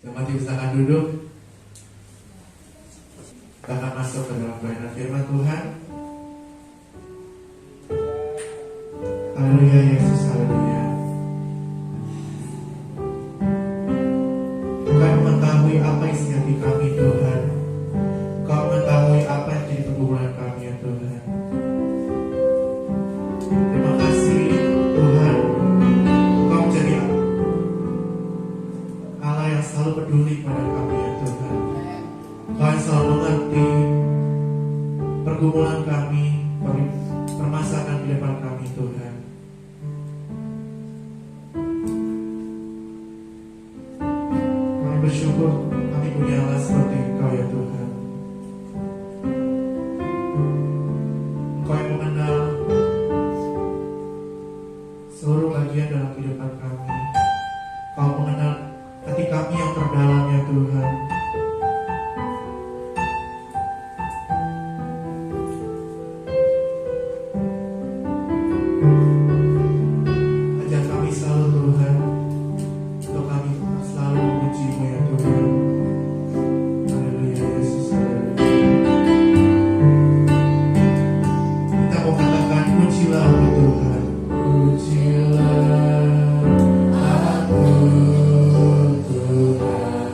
Jemaat silakan duduk. Kita akan masuk ke dalam pelayanan firman Tuhan. Haleluya Yesus, haleluya. Kau mengetahui apa isi hati kami Tuhan. Kau mengetahui apa yang jadi pergumulan kami ya Tuhan. Terima kasih Tuhan, Kau menjadi Allah yang selalu peduli pada kami ya Tuhan. Kau yang selalu mengerti pergumulan kami, permasalahan di depan kami Tuhan. Kami bersyukur kami punya Allah seperti Engkau ya Tuhan. Engkau yang mengenal seluruh bagian dalam kehidupan kami. Kau mengenal hati kami yang terdalam ya Tuhan. Ajar kami selalu Tuhan, untuk kami selalu memuji-Mu ya Tuhan. Haleluya Yesus, haleluya. Kita mau katakan pujilah Mu Tuhan. Pujilah aku Tuhan.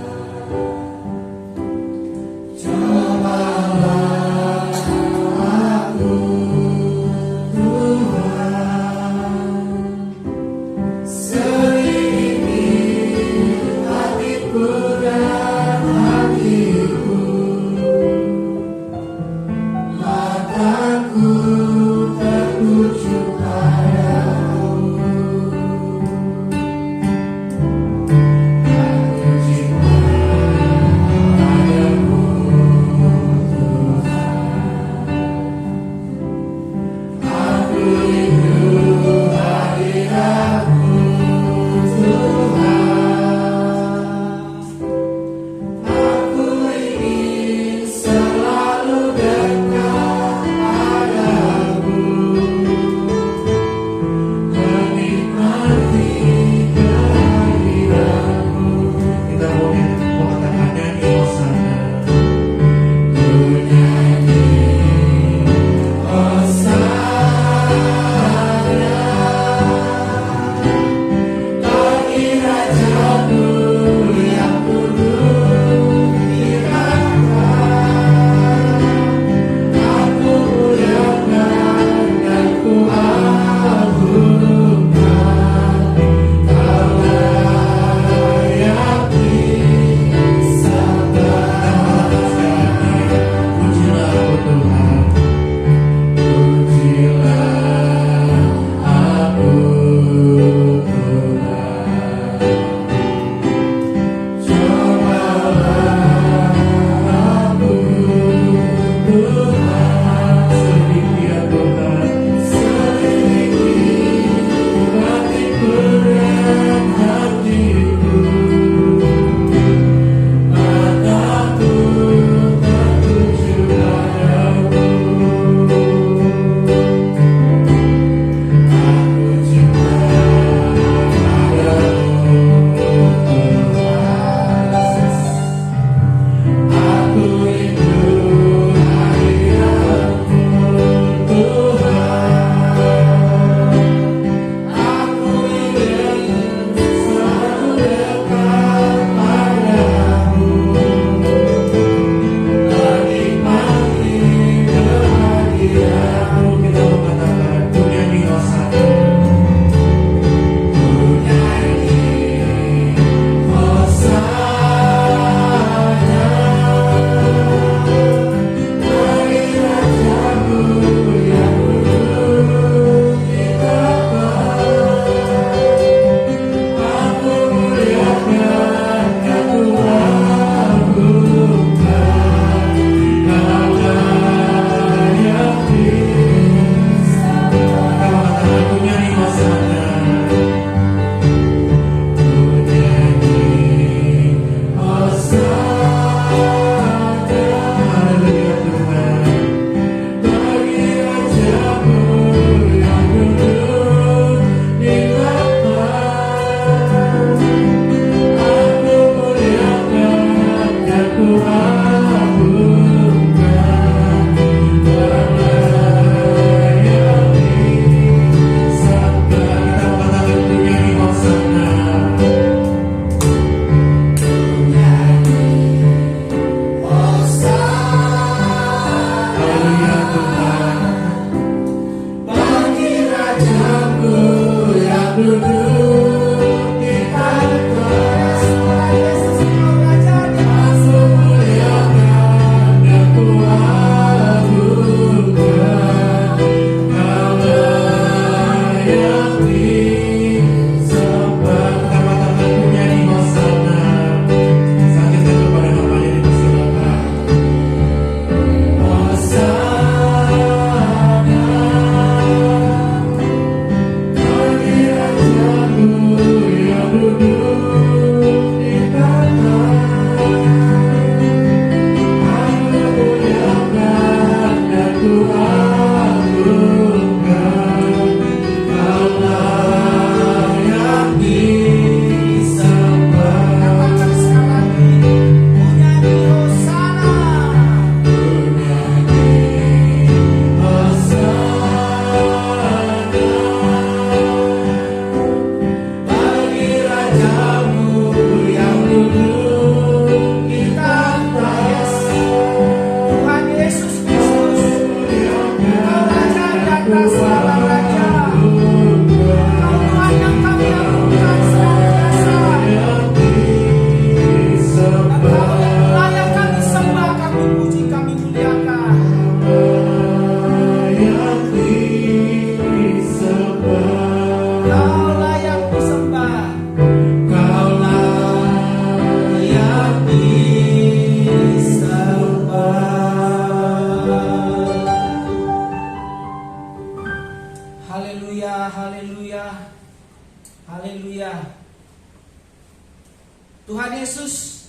Tuhan Yesus,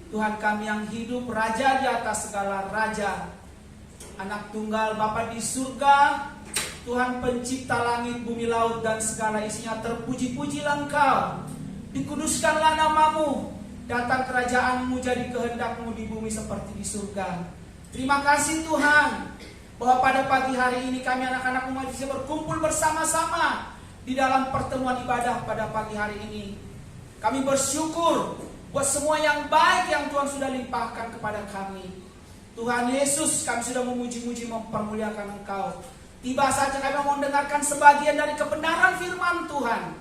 Tuhan kami yang hidup, Raja di atas segala raja, Anak tunggal Bapa di surga, Tuhan pencipta langit, bumi, laut, dan segala isinya, terpuji-pujilah Engkau. Dikuduskanlah namamu, datang kerajaanmu, jadi kehendakmu di bumi seperti di surga. Terima kasih Tuhan, bahwa pada pagi hari ini kami anak-anak umat bisa berkumpul bersama-sama di dalam pertemuan ibadah pada pagi hari ini. Kami bersyukur buat semua yang baik yang Tuhan sudah limpahkan kepada kami. Tuhan Yesus, kami sudah memuji-muji, mempermuliakan Engkau. Tiba saja kami mau mendengarkan sebagian dari kebenaran firman Tuhan.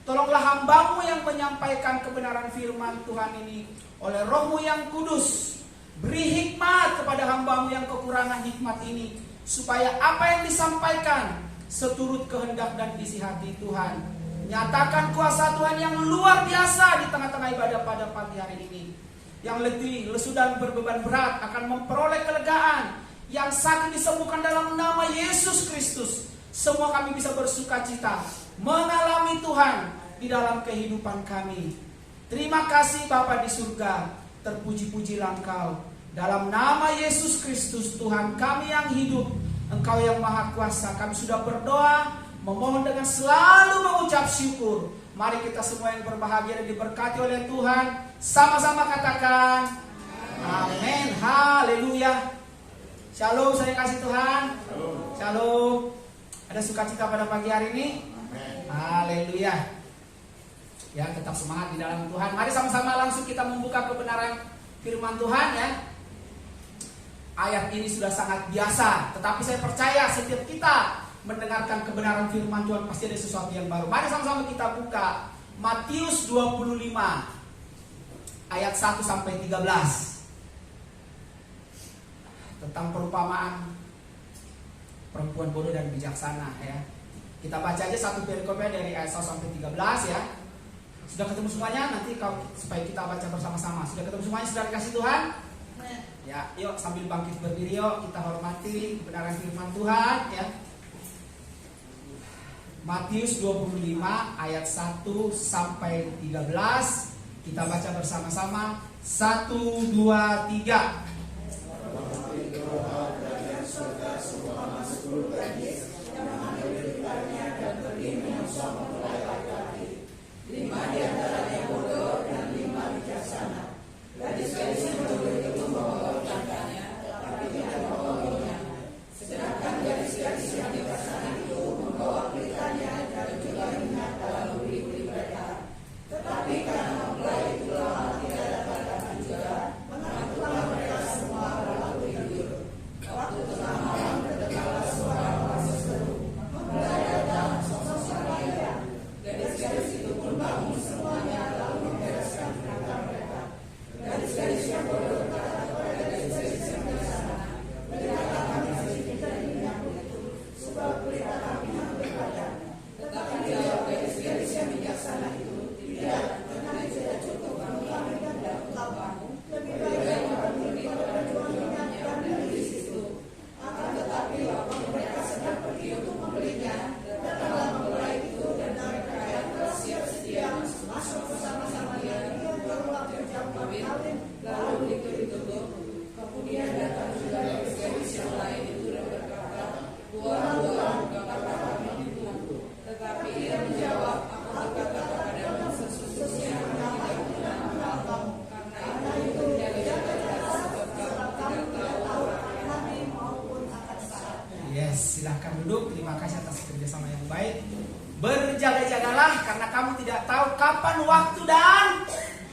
Tolonglah hamba-Mu yang menyampaikan kebenaran firman Tuhan ini oleh Roh-Mu yang kudus. Beri hikmat kepada hamba-Mu yang kekurangan hikmat ini, supaya apa yang disampaikan seturut kehendak dan isi hati Tuhan. Nyatakan kuasa Tuhan yang luar biasa di tengah-tengah ibadah pada pagi hari ini. Yang letih, lesu dan berbeban berat akan memperoleh kelegaan. Yang sakit disembuhkan dalam nama Yesus Kristus. Semua kami bisa bersuka cita mengalami Tuhan di dalam kehidupan kami. Terima kasih Bapa di surga, terpuji-pujilah Engkau. Dalam nama Yesus Kristus, Tuhan kami yang hidup, Engkau yang maha kuasa, kami sudah berdoa, memohon dengan selalu mengucap syukur. Mari kita semua yang berbahagia dan diberkati oleh Tuhan, sama-sama katakan amin, haleluya. Shalom, saya kasih Tuhan. Shalom. Ada sukacita pada pagi hari ini? Haleluya. Ya, tetap semangat di dalam Tuhan. Mari sama-sama langsung kita membuka kebenaran firman Tuhan ya. Ayat ini sudah sangat biasa, tetapi saya percaya setiap kita mendengarkan kebenaran firman Tuhan pasti ada sesuatu yang baru. Mari sama-sama kita buka Matius 25 ayat 1 sampai 13. Tentang perumpamaan perempuan bodoh dan bijaksana ya. Kita baca aja satu perikopnya dari ayat 1 sampai 13 ya. Sudah ketemu semuanya? Nanti supaya kita baca bersama-sama. Sudah ketemu semuanya, sudah dikasih Tuhan? Ya, yuk sambil bangkit berdiri yuk kita hormati kebenaran firman Tuhan ya. Matius 25 ayat 1 sampai 13. Kita baca bersama-sama. 1, 2, 3. Silahkan duduk. Terima kasih atas kerjasama yang baik. Berjaga-jagalah karena kamu tidak tahu kapan waktu dan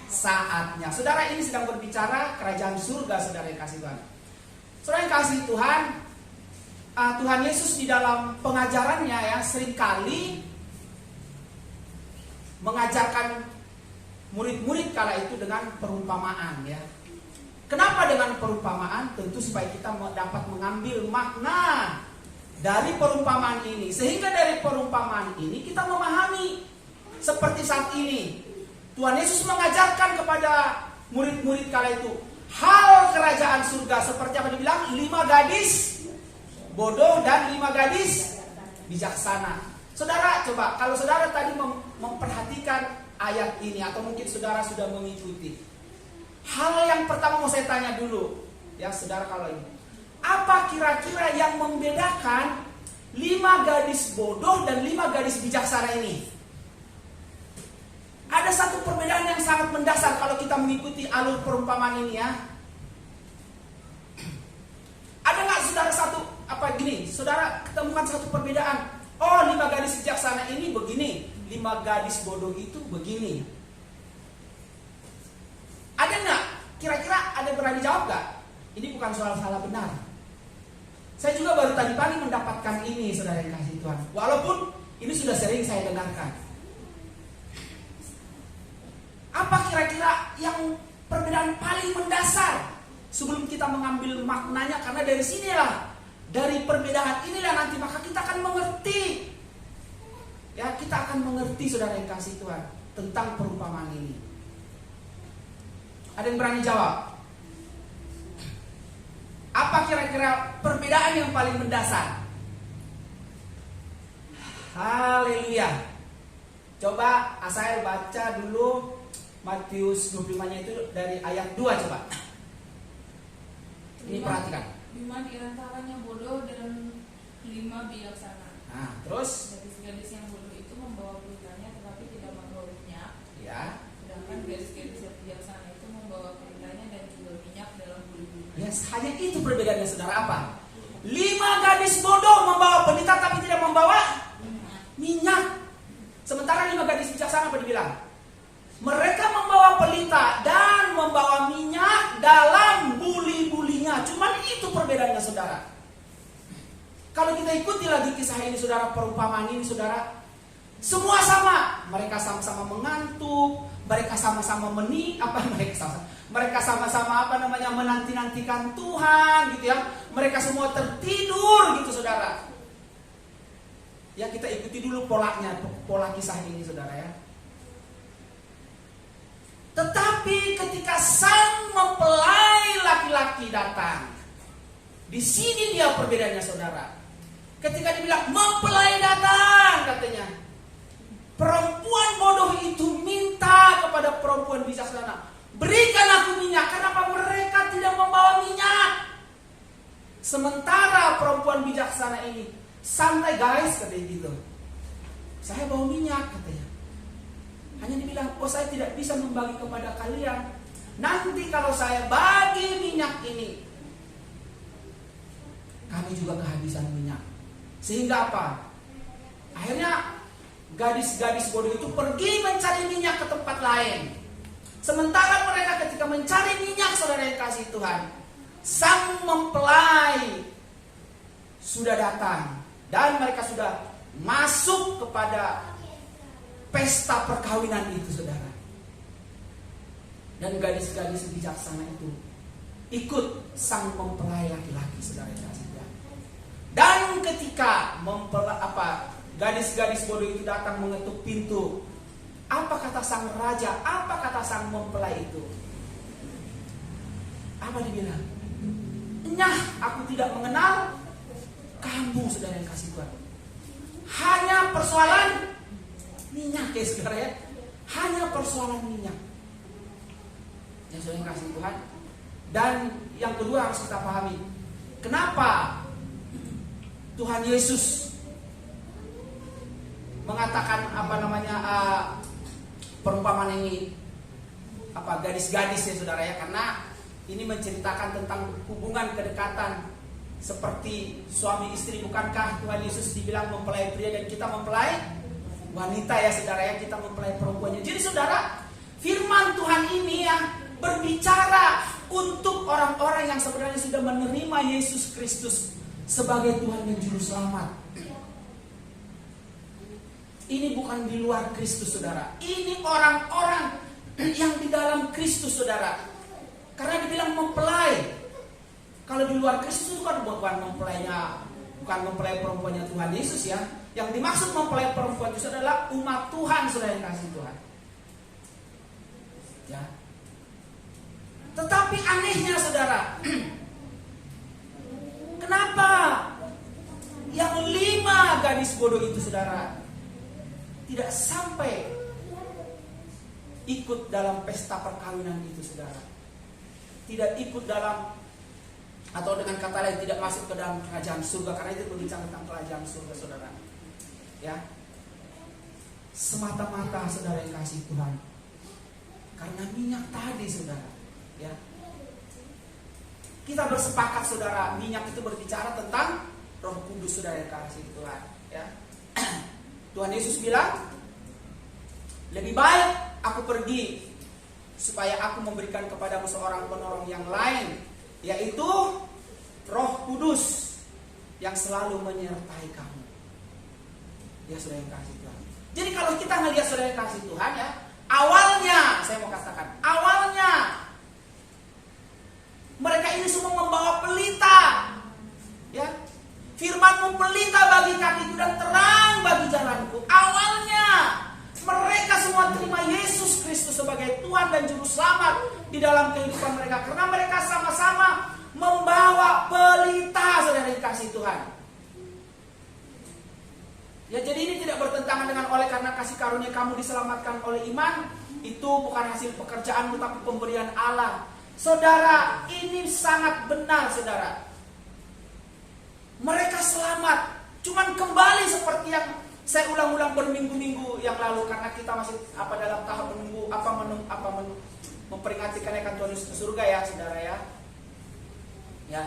saatnya. Saudara, ini sedang berbicara kerajaan surga, saudara yang kasih Tuhan. Saudara yang kasih Tuhan, Tuhan Yesus di dalam pengajarannya ya seringkali mengajarkan murid-murid kala itu dengan perumpamaan ya. Kenapa dengan perumpamaan? Tentu supaya kita dapat mengambil makna dari perumpamaan ini, sehingga dari perumpamaan ini kita memahami. Seperti saat ini Tuhan Yesus mengajarkan kepada murid-murid kala itu hal kerajaan surga, seperti apa dibilang, 5 gadis bodoh dan 5 gadis bijaksana. Saudara, coba kalau saudara tadi memperhatikan ayat ini atau mungkin saudara sudah mengikuti? Hal yang pertama mau saya tanya dulu, ya saudara, kalau ini, apa kira-kira yang membedakan 5 gadis bodoh dan 5 gadis bijaksana ini? Ada satu perbedaan yang sangat mendasar kalau kita mengikuti alur perumpamaan ini, ya. Ada nggak saudara saudara ketemukan satu perbedaan? Oh, 5 gadis bijaksana ini begini, 5 gadis bodoh itu begini. Ada nggak? Kira-kira ada yang berani jawab nggak? Ini bukan soal salah benar. Saya juga baru tadi pagi mendapatkan ini, saudara yang kasih Tuhan. Walaupun ini sudah sering saya dengarkan. Apa kira-kira yang perbedaan paling mendasar? Sebelum kita mengambil maknanya, karena dari sinilah, dari perbedaan inilah nanti maka kita akan mengerti. Ya, kita akan mengerti, saudara yang kasih Tuhan, tentang perumpamaan ini. Ada yang berani jawab? Apa kira-kira perbedaan yang paling mendasar? Haleluya. Coba saya baca dulu Matius 25-nya itu dari ayat 2 coba. Ini perhatikan. 5 diantaranya bodoh dan 5 bijaksana. Nah, terus Gadis-gadis yang bodoh itu membawa pelitanya tetapi tidak membawa minyak. ya. Sedangkan gadis-gadis yang bijaksana itu membawa pelitanya dan juga minyak dalam buli-bulinya. Yes, hanya itu perbedaannya, saudara. Apa? 5 gadis bodoh membawa pelita tapi tidak membawa minyak. Sementara 5 gadis bijaksana apa dibilang? Mereka membawa pelita dan membawa minyak dalam buli-bulinya. Cuman itu perbedaannya, saudara. Kalau kita ikuti lagi kisah ini, saudara, perumpamaan ini, saudara, semua sama. Mereka sama-sama mengantuk, mereka sama-sama mereka sama-sama menanti-nantikan Tuhan, gitu ya. Mereka semua tertidur, gitu, saudara. Ya, kita ikuti dulu polanya, pola kisah ini, saudara, ya. Tetapi ketika sang mempelai laki-laki datang, di sini dia perbedaannya, saudara. Ketika dibilang mempelai datang, katanya, perempuan bodoh itu minta kepada perempuan bijaksana, berikan aku minyak. Kenapa mereka tidak membawa minyak? Sementara perempuan bijaksana ini santai, guys, katanya gitu. Saya bawa minyak, katanya. Hanya dibilang, oh saya tidak bisa membagi kepada kalian. Nanti kalau saya bagi minyak ini, kami juga kehabisan minyak. Sehingga apa? Akhirnya gadis-gadis bodoh itu pergi mencari minyak ke tempat lain. Sementara mereka ketika mencari minyak, saudara yang kasih Tuhan, sang mempelai sudah datang. Dan mereka sudah masuk kepada pesta perkawinan itu, saudara. Dan gadis-gadis bijaksana itu ikut sang mempelai laki-laki, saudara yang kasih Tuhan. Dan ketika gadis-gadis bodoh itu datang mengetuk pintu, apa kata sang raja? Apa kata sang mempelai itu? Apa dibilang? Nyah, aku tidak mengenal kamu, saudara yang kasih Tuhan. Hanya persoalan minyak, ya saudara, ya. Hanya persoalan minyak, ya saudara yang kasih Tuhan. Dan yang kedua harus kita pahami, kenapa Tuhan Yesus mengatakan perumpamaan ini gadis-gadis, ya saudara, ya. Karena ini menceritakan tentang hubungan kedekatan seperti suami istri. Bukankah Tuhan Yesus dibilang mempelai pria dan kita mempelai wanita, ya saudara, ya. Kita mempelai perempuannya. Jadi saudara, firman Tuhan ini ya berbicara untuk orang-orang yang sebenarnya sudah menerima Yesus Kristus sebagai Tuhan dan Juru Selamat. Ini bukan di luar Kristus, saudara. Ini orang-orang yang di dalam Kristus, saudara. Karena dibilang mempelai. Kalau di luar Kristus itu kan bukan mempelai perempuannya Tuhan Yesus, ya. Yang dimaksud mempelai perempuan itu adalah umat Tuhan, saudara yang kasih Tuhan. Ya. Tetapi anehnya, saudara, kenapa yang 5 gadis bodoh itu, saudara, tidak sampai ikut dalam pesta perkawinan itu, saudara. Tidak ikut dalam, atau dengan kata lain tidak masuk ke dalam kerajaan surga, karena itu berbicara tentang kerajaan surga, saudara. Ya, semata-mata saudara yang kasih Tuhan, karena minyak tadi, saudara. Ya, kita bersepakat, saudara, minyak itu berbicara tentang Roh Kudus, saudara yang kasih Tuhan. Ya, Tuhan Yesus bilang, lebih baik aku pergi supaya aku memberikan kepadamu seorang penolong yang lain, yaitu Roh Kudus yang selalu menyertai kamu. Ya, saudara yang kasih Tuhan. Jadi kalau kita melihat saudara yang kasih Tuhan, ya, awalnya, saya mau katakan, awalnya mereka ini semua membawa pelita. Ya, firman-Mu pelita bagi kakiku dan terang bagi jalanku. Awalnya mereka semua terima Yesus Kristus sebagai Tuhan dan Juru Selamat di dalam kehidupan mereka, karena mereka sama-sama membawa pelita, saudara yang kasih Tuhan. Ya, jadi ini tidak bertentangan dengan oleh karena kasih karunia kamu diselamatkan oleh iman. Itu bukan hasil pekerjaanmu tapi pemberian Allah. Saudara, ini sangat benar, saudara. Mereka selamat, cuman kembali seperti yang saya ulang-ulang berminggu-minggu yang lalu, karena kita masih dalam tahap menunggu memperingati kenaikan Tuhan Yesus ke surga, ya, saudara, ya. Ya.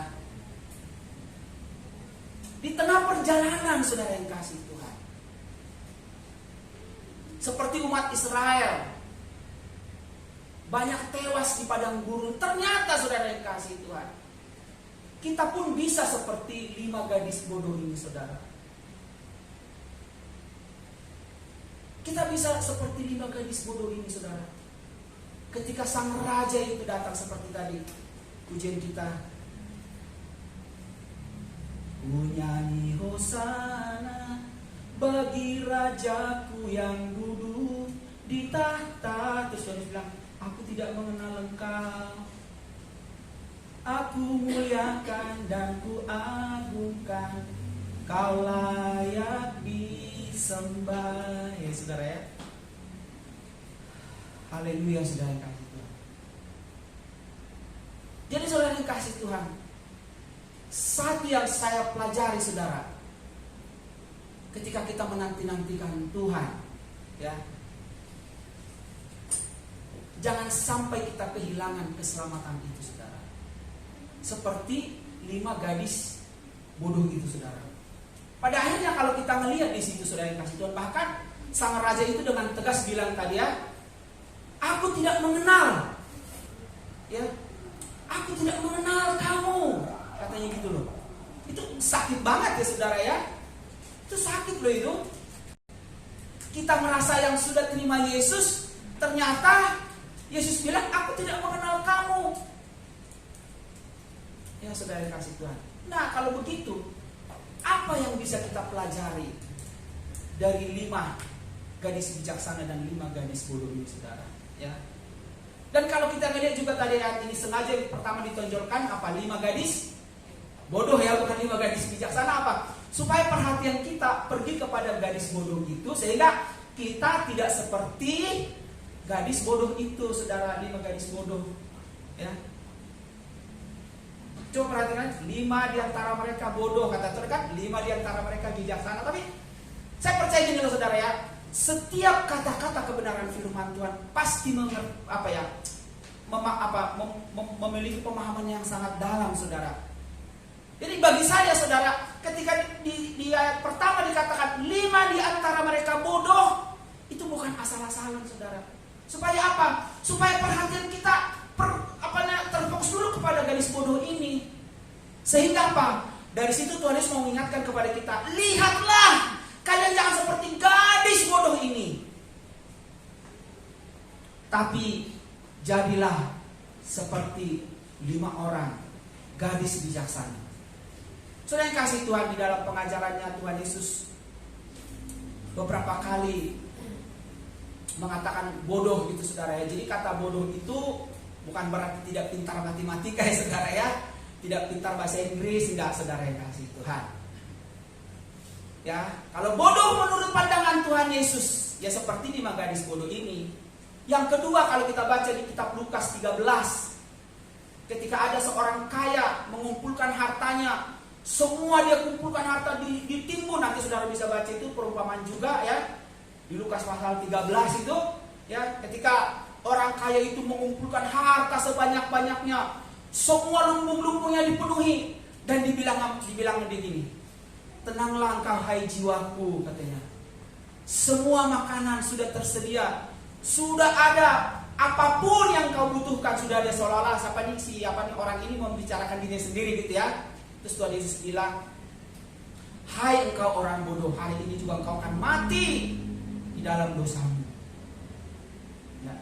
Di tengah perjalanan, saudara yang kasih Tuhan, seperti umat Israel, banyak tewas di padang gurun. Ternyata, saudara yang kasih Tuhan, kita pun bisa seperti 5 gadis bodoh ini, saudara. Kita bisa seperti 5 gadis bodoh ini, saudara. Ketika sang raja itu datang seperti tadi pujian kita, ku nyanyi hosana bagi rajaku yang duduk di tahta. Terus dia bilang, aku tidak mengenal engkau, aku muliakan dan ku agungkan, kau layak disembah. Ya, saudara, ya. Haleluya, saudara yang kasih Tuhan. Jadi, saudara yang kasih Tuhan, satu yang saya pelajari, saudara, ketika kita menanti-nantikan Tuhan, ya, jangan sampai kita kehilangan keselamatan itu, saudara. Seperti 5 gadis bodoh itu, saudara. Pada akhirnya kalau kita melihat di situ, saudara yang kasih Tuhan, bahkan sang raja itu dengan tegas bilang tadi, ya, aku tidak mengenal, ya, aku tidak mengenal kamu, katanya gitu loh. Itu sakit banget, ya, saudara, ya. Itu sakit loh itu. Kita merasa yang sudah terima Yesus, ternyata Yesus bilang, aku tidak mengenal kamu. Ya, saudara yang kasih Tuhan. Nah, kalau begitu, apa yang bisa kita pelajari dari 5 gadis bijaksana dan 5 gadis bodoh ini, saudara? Ya. Dan kalau kita melihat juga tadi ayat ini sengaja pertama ditonjolkan apa? 5 gadis bodoh, ya, bukan 5 gadis bijaksana, apa? Supaya perhatian kita pergi kepada gadis bodoh itu, sehingga kita tidak seperti gadis bodoh itu, saudara. 5 gadis bodoh, ya. Coba perhatikan, 5 di antara mereka bodoh, kata Tuhan, kan? 5 di antara mereka bijaksana. Tapi saya percaya gini loh, saudara, ya. Setiap kata-kata kebenaran firman Tuhan pasti memiliki pemahaman yang sangat dalam, saudara. Jadi bagi saya, saudara, ketika di ayat pertama dikatakan 5 di antara mereka bodoh, itu bukan asal-asalan, saudara. Supaya apa? Supaya perhatian kita terfokus dulu kepada gadis bodoh ini. Sehingga apa? Dari situ Tuhan Yesus mau mengingatkan kepada kita, lihatlah, kalian jangan seperti gadis bodoh ini, tapi jadilah seperti 5 orang gadis bijaksana. Saudara yang kasih Tuhan, di dalam pengajarannya Tuhan Yesus beberapa kali mengatakan bodoh gitu, saudara, ya. Jadi kata bodoh itu bukan berarti tidak pintar matematika, ya, saudara, ya. Tidak pintar bahasa Inggris, enggak, saudara yang kasih Tuhan. Ya, kalau bodoh menurut pandangan Tuhan Yesus, ya seperti 5 gadis bodoh ini. Yang kedua, kalau kita baca di kitab Lukas 13, ketika ada seorang kaya mengumpulkan hartanya, semua dia kumpulkan harta ditimbun. Nanti saudara bisa baca itu perumpamaan juga ya. Di Lukas pasal 13 itu ya, ketika orang kaya itu mengumpulkan harta sebanyak-banyaknya, semua lumbung-lumbungnya dipenuhi, dan dibilang begini, tenanglah engkau hai jiwaku, katanya. Semua makanan sudah tersedia, sudah ada, apapun yang kau butuhkan sudah ada. Seolah-olah orang ini membicarakan dirinya sendiri gitu ya. Terus Tuhan Yesus bilang, hai engkau orang bodoh, hari ini juga engkau akan mati di dalam dosamu. Ya.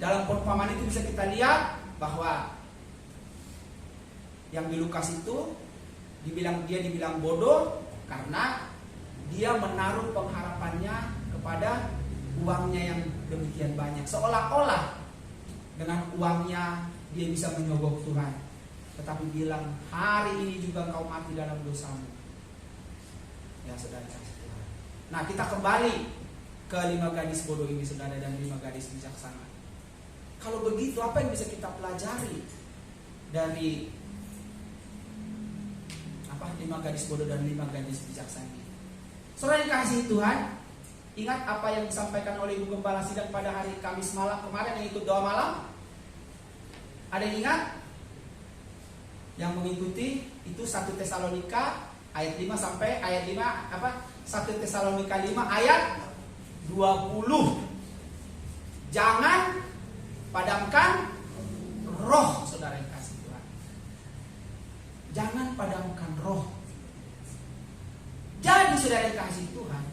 Dalam perumpamaan itu bisa kita lihat bahwa yang di Lukas itu dibilang bodoh karena dia menaruh pengharapannya kepada uangnya yang demikian banyak, seolah-olah dengan uangnya dia bisa menyogok Tuhan. Tetapi bilang, hari ini juga engkau mati dalam dosamu. Ya saudara kasih Tuhan. Nah, kita kembali ke 5 gadis bodoh ini saudara, dan 5 gadis bijaksana. Kalau begitu, apa yang bisa kita pelajari dari 5 gadis bodoh dan 5 gadis bijaksana ini? Saudara yang kasih Tuhan, ingat apa yang disampaikan oleh Ibu Gembala Sidang pada hari Kamis malam kemarin yang ikut doa malam? Ada yang ingat? Yang mengikuti itu 1 Tesalonika ayat 5 sampai ayat 5 1 Tesalonika 5 ayat 20. Jangan padamkan roh, saudara yang kasih Tuhan. Jangan padamkan roh. Jadi saudara yang kasih Tuhan,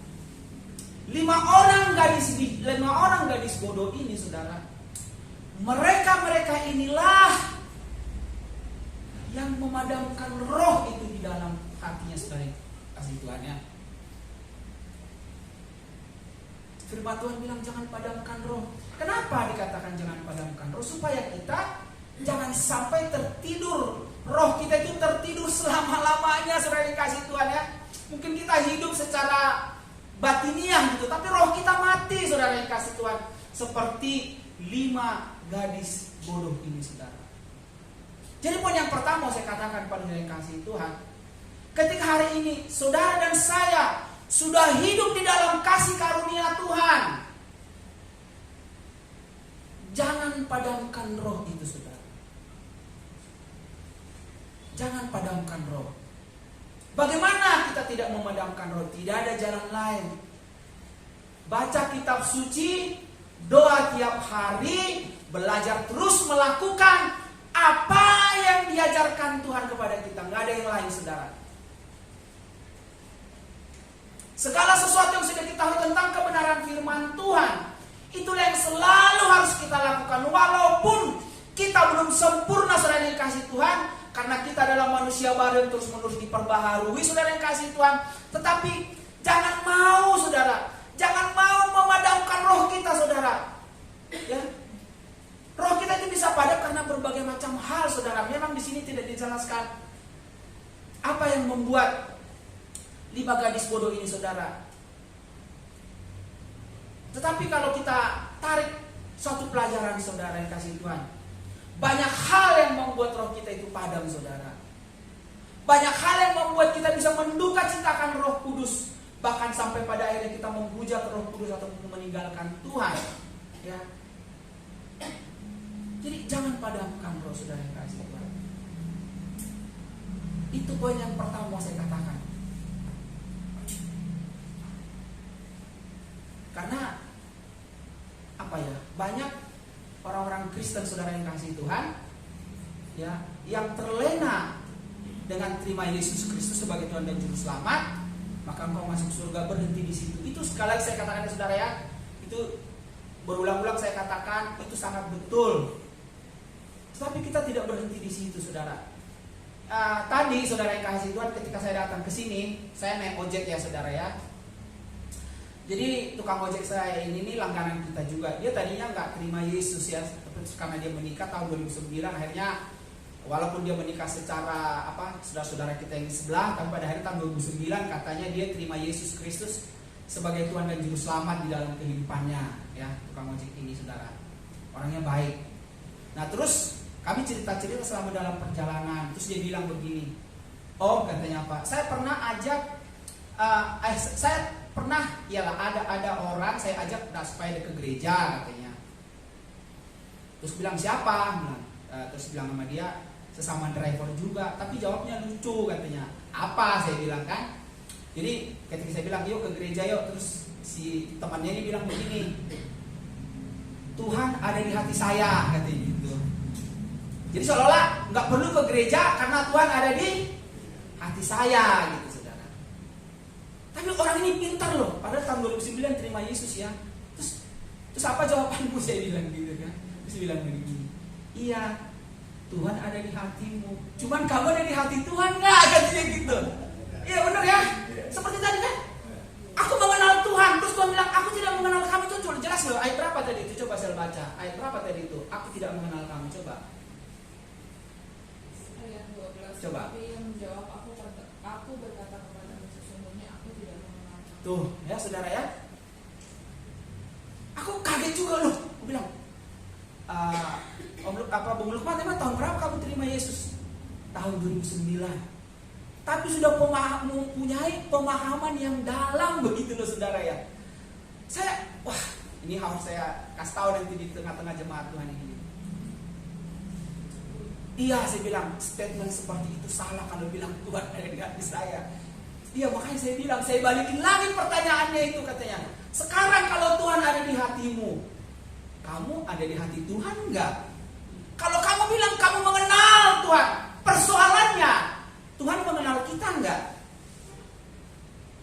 5 orang gadis bodoh ini saudara, mereka inilah yang memadamkan roh itu di dalam hatinya saudara yang kasih Tuhan ya. Firman Tuhan bilang jangan padamkan roh. Kenapa dikatakan jangan padamkan roh? Supaya kita jangan sampai tertidur. Roh kita itu tertidur selama-lamanya saudara yang kasih Tuhan ya. Mungkin kita hidup secara batiniah gitu, tapi roh kita mati saudara yang kasih Tuhan. Seperti 5 gadis bodoh ini saudara. Jadi poin yang pertama saya katakan pada saudara yang kasih Tuhan, ketika hari ini saudara dan saya sudah hidup di dalam kasih karunia Tuhan, jangan padamkan roh itu saudara. Jangan padamkan roh. Bagaimana kita tidak memadamkan roh? Tidak ada jalan lain. Baca kitab suci, doa tiap hari, belajar terus melakukan apa yang diajarkan Tuhan kepada kita. Nggak ada yang lain saudara. Segala sesuatu yang sudah kita tahu tentang kebenaran firman Tuhan, itulah yang selalu harus kita lakukan. Walaupun kita belum sempurna saudara yang kasih Tuhan, karena kita adalah manusia baru yang terus-menerus diperbaharui saudara yang kasih Tuhan. Tetapi jangan mau saudara, jangan mau memadamkan roh kita saudara. Ya. Roh kita itu bisa padam karena berbagai macam hal saudara. Memang di sini tidak dijelaskan apa yang membuat 5 gadis bodoh ini saudara. Tetapi kalau kita tarik suatu pelajaran saudara yang kasih Tuhan, banyak hal yang membuat roh kita itu padam saudara. Banyak hal yang membuat kita bisa menduka citakan Roh Kudus, bahkan sampai pada akhirnya kita menghujat Roh Kudus atau meninggalkan Tuhan. Ya. Jadi jangan padamkan roh saudara yang kasih Tuhan. Itu poin yang pertama saya katakan. Karena apa ya? Banyak orang-orang Kristen saudara yang kasih Tuhan, ya, yang terlena dengan terima Yesus Kristus sebagai Tuhan dan Juru Selamat, maka engkau masuk surga, berhenti di situ. Itu sekali lagi saya katakan saudara ya, itu berulang-ulang saya katakan itu sangat betul. Tapi kita tidak berhenti di situ saudara. Tadi saudara yang kasih Tuhan, ketika saya datang ke sini, saya naik ojek ya saudara ya. Jadi tukang ojek saya ini nih langganan kita juga. Dia tadinya nggak terima Yesus ya, karena dia menikah tahun 2009. Akhirnya walaupun dia menikah secara saudara-saudara kita yang di sebelah, tapi pada akhir tahun 2009 katanya dia terima Yesus Kristus sebagai Tuhan dan Juru Selamat di dalam kehidupannya. ya, tukang ojek ini saudara. Orangnya baik. Nah terus kami cerita-cerita selama dalam perjalanan. Terus dia bilang begini, Om katanya apa? Saya pernah ajak, saya pernah, iyalah ada orang saya ajak supaya dia ke gereja katanya. Terus bilang siapa? Terus bilang sama dia, sesama driver juga, tapi jawabnya lucu katanya. Apa? Saya bilang kan. Jadi ketika saya bilang yuk ke gereja yuk, terus si temannya ini bilang begini, Tuhan ada di hati saya katanya gitu. Jadi seolah-olah nggak perlu ke gereja karena Tuhan ada di hati saya gitu saudara. Tapi orang ini pintar loh, padahal tahun 2009 terima Yesus ya. Terus apa jawabanmu? Saya bilang gitu kan. Terus bilang begini, iya Tuhan ada di hatimu, cuman kamu ada di hati Tuhan nggak? Katanya gitu. Iya benar ya. Seperti tadi kan, aku mengenal Tuhan, terus Tuhan bilang aku tidak mengenal kamu. Itu jelas loh. Ayat berapa tadi itu? Coba saya baca. Ayat berapa tadi itu? Aku tidak mengenal kamu. Coba. Ayat 12. Coba. Tapi yang menjawab aku berkata kepadamu sesungguhnya aku tidak mengenal kamu. Tuh ya saudara ya. Aku kaget juga loh. Aku bilang, Bung Lukman, emang tahun berapa kamu terima Yesus? Tahun 2009. Tapi sudah mempunyai pemahaman yang dalam begitu loh saudara ya. Saya, wah ini harus saya kasih tahu nanti di tengah-tengah jemaat Tuhan ini. Iya saya bilang, statement seperti itu salah kalau bilang Tuhan ada di hati saya. Iya makanya saya bilang, saya balikin lagi pertanyaannya itu katanya. Sekarang kalau Tuhan ada di hatimu, kamu ada di hati Tuhan enggak? Kalau kamu bilang kamu mengenal Tuhan, persoalannya Tuhan mengenal kita enggak?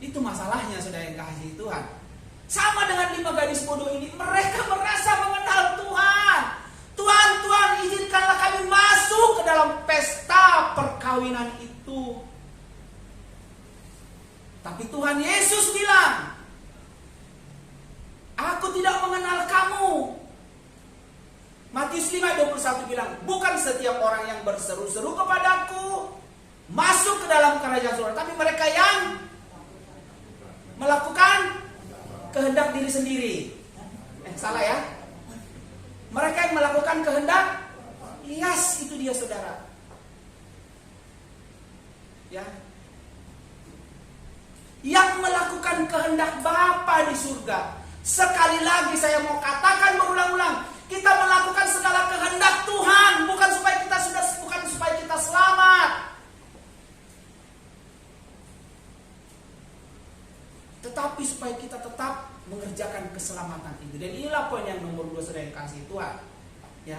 Itu masalahnya saudara yang kasih Tuhan. Sama dengan 5 gadis bodoh ini, mereka merasa mengenal Tuhan. Tuhan, izinkanlah kami masuk ke dalam pesta perkawinan itu. Tapi Tuhan Yesus bilang, aku tidak mengenal kamu. Matius 5:21 bilang, bukan setiap orang yang berseru-seru kepadaku masuk ke dalam kerajaan surga, tapi mereka yang melakukan kehendak diri sendiri. Salah ya? Mereka yang melakukan kehendak, yes, itu dia saudara. Ya. Yang melakukan kehendak Bapa di surga. Sekali lagi saya mau katakan berulang-ulang, kita melakukan segala kehendak Tuhan, bukan supaya kita selamat. Tetapi supaya kita tetap mengerjakan keselamatan itu. Dan inilah poin yang nomor 2 saudara yang kasih Tuhan. Ya.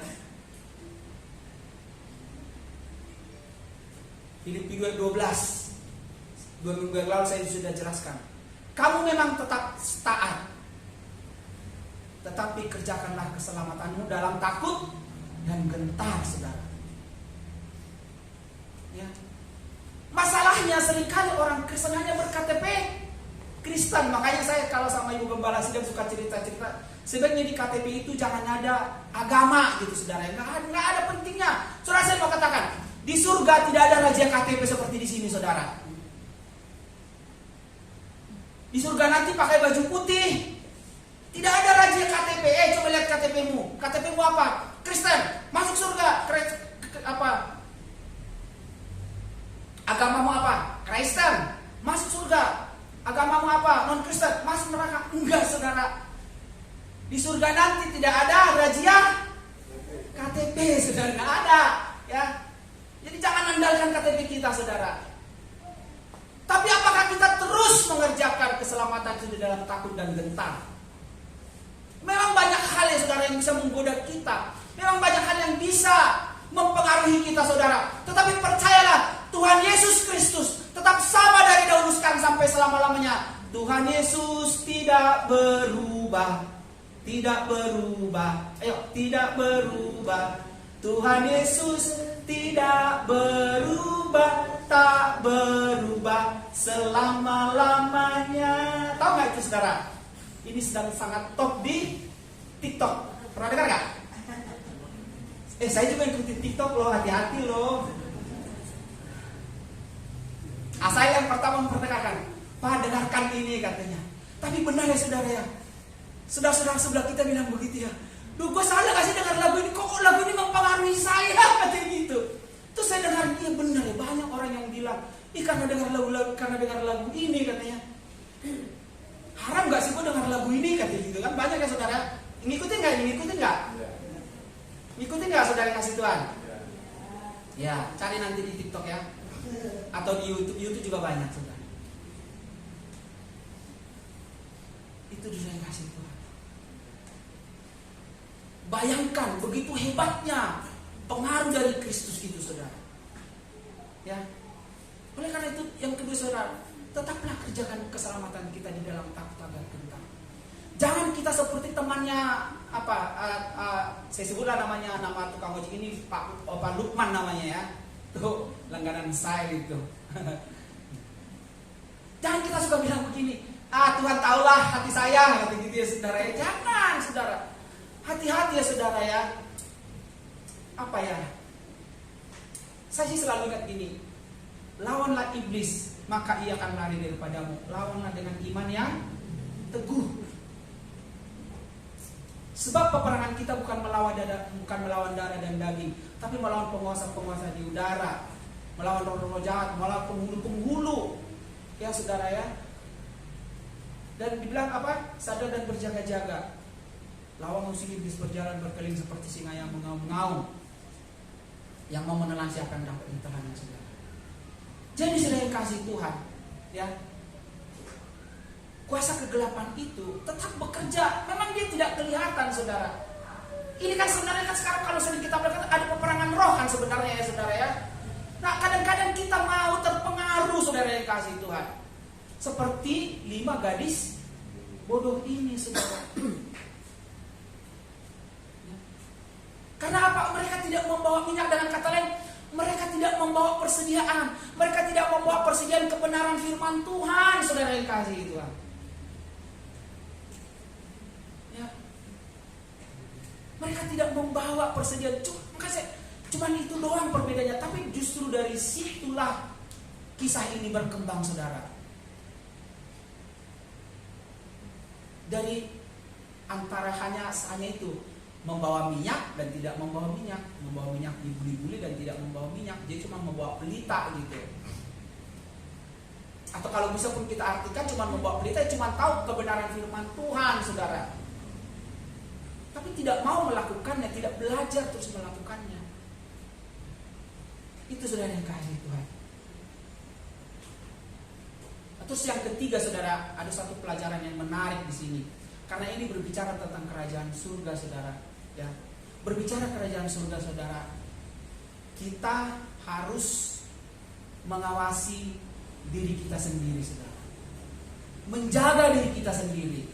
Filipi 2:12. 2 minggu yang lalu saya sudah jelaskan. Kamu memang tetap taat, tetapi kerjakanlah keselamatanmu dalam takut dan gentar, saudara. Ya. Masalahnya seringkali orang Kristen hanya berKTP Kristen. Makanya saya kalau sama Ibu Gembala Sidang suka cerita-cerita, sebenarnya di KTP itu jangan ada agama gitu saudara. Nggak ada pentingnya. Saudara, saya mau katakan, di surga tidak ada razia KTP seperti di sini saudara. Di surga nanti pakai baju putih. Tidak ada razia KTP. Coba lihat KTP-mu. KTP-mu apa? Kristen, masuk surga. Apa? Agamamu apa? Kristen, masuk surga. Agamamu apa? Non-Kristen, masuk neraka. Enggak saudara. Di surga nanti tidak ada razia KTP, saudara. Nggak ada. Ya. Jadi jangan andalkan KTP kita saudara. Tapi apakah kita terus mengerjakan keselamatan itu di dalam takut dan gentar? Memang banyak hal ya saudara yang bisa menggoda kita. Memang banyak hal yang bisa mempengaruhi kita saudara. Tetapi percayalah, Tuhan Yesus Kristus tetap sama dari dahulu sekarang sampai selama-lamanya. Tuhan Yesus tidak berubah. Tidak berubah. Ayo, tidak berubah. Tuhan Yesus tidak berubah, tak berubah selama-lamanya. Tahu nggak itu saudara? Ini sedang sangat top di TikTok. Pernah dengar nggak? Saya juga ikutin TikTok loh, hati-hati loh. Saya yang pertama memperdengarkan, Pak dengarkan ini katanya. Tapi benar ya saudara ya, Saudara-saudara sebelah kita bilang begitu ya. Duh, gue salah gak sih dengar lagu ini? Kok lagu ini mempengaruhi saya? Katanya gitu. Terus saya dengar, iya benar ya, banyak orang yang bilang, karena dengar lagu ini katanya. Haram gak sih gue dengar lagu ini? Katanya gitu kan. Banyak ya saudara. Ngikutin gak? Ngikutin gak saudara yang kasih Tuhan? Ya, cari nanti di TikTok ya. Atau di YouTube juga banyak saudara. Itu dia yang kasih Tuhan. Bayangkan begitu hebatnya pengaruh dari Kristus itu saudara. Ya. Oleh karena itu yang kedua saudara, tetaplah kerjakan keselamatan kita di dalam takut akan kentang. Jangan kita seperti temannya saya sebutlah nama tukang ojek ini Pak Lukman namanya ya. Tuh langganan saya itu. Jangan kita suka bilang begini, Tuhan tahulah hati saya, kata gitu ya saudara ya. Jangan saudara. Hati-hati ya saudara ya. Saya sih selalu ingat gini. Lawanlah iblis, maka ia akan lari daripadamu. Lawanlah dengan iman yang teguh. Sebab peperangan kita bukan melawan darah dan daging, tapi melawan penguasa-penguasa di udara, melawan roh-roh jahat, melawan penghulu-penghulu. Ya saudara ya. Dan dibilang apa? Sadar dan berjaga-jaga. Lawan musuh iblis berjalan berkeliling seperti singa yang mengaum-ngaum, yang mau menelan siapa yang dapat ditelannya saudara. Jadi saudara yang kasih Tuhan, ya, kuasa kegelapan itu tetap bekerja. Memang dia tidak kelihatan saudara. Ini kan sebenarnya kan sekarang kalau sering kita berkata ada peperangan roh kan sebenarnya ya saudara ya. Nah kadang-kadang kita mau terpengaruh saudara yang kasih Tuhan. Seperti 5 gadis bodoh ini saudara. Karena apa? Mereka tidak membawa minyak, dengan kata lain mereka tidak membawa persediaan. Mereka tidak membawa persediaan kebenaran firman Tuhan saudara yang kasih Tuhan. Ya. Mereka tidak membawa persediaan. Cuma itu doang perbedaannya. Tapi justru dari situlah kisah ini berkembang saudara. Dari antara hanya itu membawa minyak dan tidak membawa minyak dibuli-buli dan tidak membawa minyak, dia cuma membawa pelita gitu. Atau kalau bisa pun kita artikan cuma membawa pelita, cuma tahu kebenaran firman Tuhan saudara, tapi tidak mau melakukannya, tidak belajar terus melakukannya. Itu saudara yang kasih Tuhan. Terus yang ketiga saudara, ada satu pelajaran yang menarik di sini. Karena ini berbicara tentang kerajaan surga saudara. Ya, berbicara kerajaan surga saudara, kita harus mengawasi diri kita sendiri saudara, menjaga diri kita sendiri.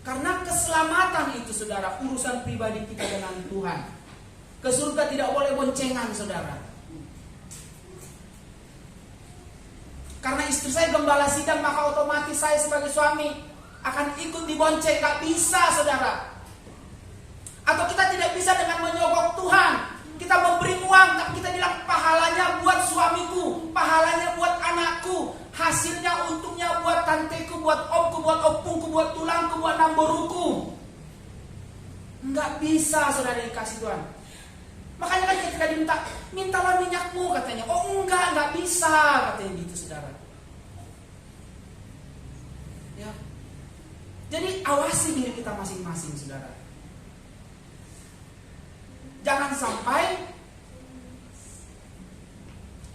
Karena keselamatan itu saudara urusan pribadi kita dengan Tuhan. Ke surga tidak boleh boncengan saudara. Karena istri saya gembala sidang, maka otomatis saya sebagai suami akan ikut dibonceng. Gak bisa saudara. Atau kita tidak bisa dengan menyogok Tuhan. Kita memberi uang, tapi kita bilang pahalanya buat suamiku, pahalanya buat anakku, hasilnya untungnya buat tanteku, buat omku, buat opungku, buat tulangku, buat namboruku. Enggak bisa saudara dikasih Tuhan. Makanya kan ketika diminta, mintalah minyakmu katanya. Oh enggak bisa katanya gitu saudara. Ya. Jadi awasi diri kita masing-masing saudara. Jangan sampai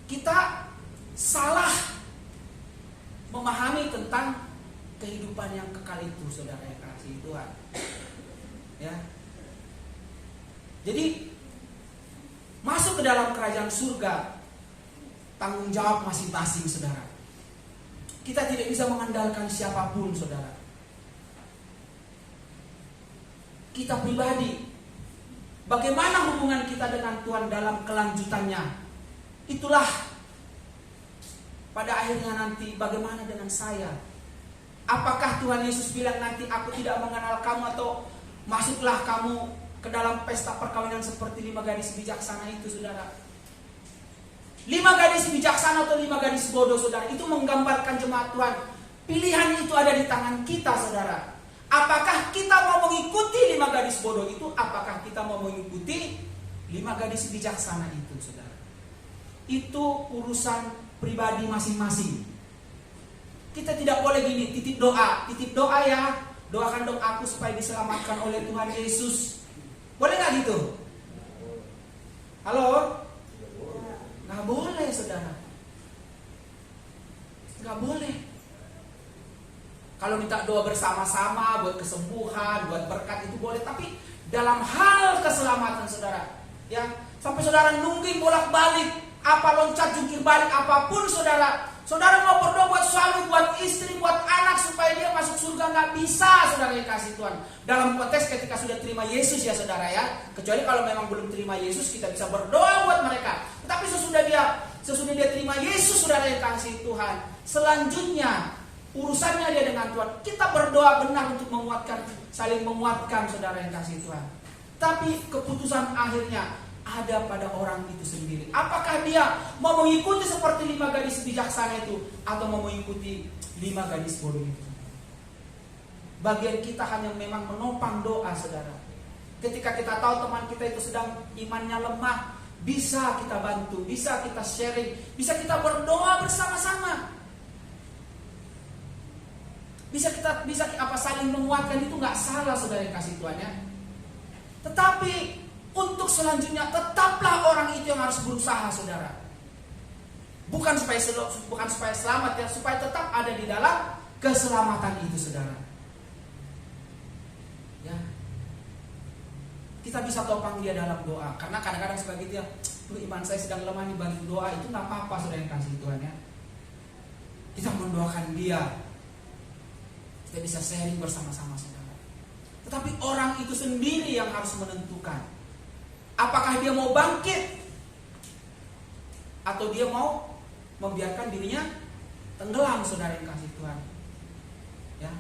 kita salah memahami tentang kehidupan yang kekal itu saudara yang kasih Tuhan. Ya. Jadi masuk ke dalam kerajaan surga, tanggung jawab masing-masing saudara. Kita tidak bisa mengandalkan siapapun saudara. Kita pribadi, bagaimana hubungan kita dengan Tuhan dalam kelanjutannya, itulah pada akhirnya nanti bagaimana dengan saya. Apakah Tuhan Yesus bilang nanti aku tidak mengenal kamu, atau masuklah kamu ke dalam pesta perkawinan seperti 5 gadis bijaksana itu saudara. 5 gadis bijaksana atau 5 gadis bodoh saudara, itu menggambarkan jemaat Tuhan. Pilihan itu ada di tangan kita, saudara. Apakah kita mau mengikuti 5 gadis bodoh itu? Apakah kita mau mengikuti 5 gadis bijaksana itu, saudara? Itu urusan pribadi masing-masing. Kita tidak boleh gini, titip doa ya. Doakan dong aku supaya diselamatkan oleh Tuhan Yesus. Boleh gak gitu? Halo? Gak boleh, saudara. Gak boleh. Kalau minta doa bersama-sama buat kesembuhan, buat berkat itu boleh. Tapi dalam hal keselamatan, saudara, ya, sampai saudara nungguin bolak-balik, apa loncat jungkir balik, apapun saudara mau berdoa buat suami, buat istri, buat anak supaya dia masuk surga, nggak bisa, saudara yang kasih Tuhan. Dalam konteks ketika sudah terima Yesus ya, saudara ya. Kecuali kalau memang belum terima Yesus, kita bisa berdoa buat mereka. Tetapi sesudah dia terima Yesus, saudara yang kasih Tuhan, selanjutnya urusannya dia dengan Tuhan. Kita berdoa benar untuk saling menguatkan, saudara yang kasih Tuhan. Tapi keputusan akhirnya ada pada orang itu sendiri. Apakah dia mau mengikuti seperti 5 gadis bijaksana itu, atau mau mengikuti 5 gadis bodoh itu? Bagian kita hanya memang menopang doa, saudara. Ketika kita tahu teman kita itu sedang imannya lemah, bisa kita bantu, bisa kita sharing, bisa kita berdoa bersama-sama. Bisa saling menguatkan, itu nggak salah, saudara yang kasih Tuhan ya. Tetapi untuk selanjutnya tetaplah orang itu yang harus berusaha, saudara. Bukan supaya selamat ya, supaya tetap ada di dalam keselamatan itu, saudara. Ya. Kita bisa topang dia dalam doa, karena kadang-kadang suka gitu ya, iman saya sedang lemah nih, bantu doa, itu nggak apa-apa, saudara yang kasih Tuhan ya. Kita mendoakan dia. Kita bisa sharing bersama-sama, saudara. Tetapi orang itu sendiri yang harus menentukan apakah dia mau bangkit atau dia mau membiarkan dirinya tenggelam, saudara yang kasih Tuhan. Ya.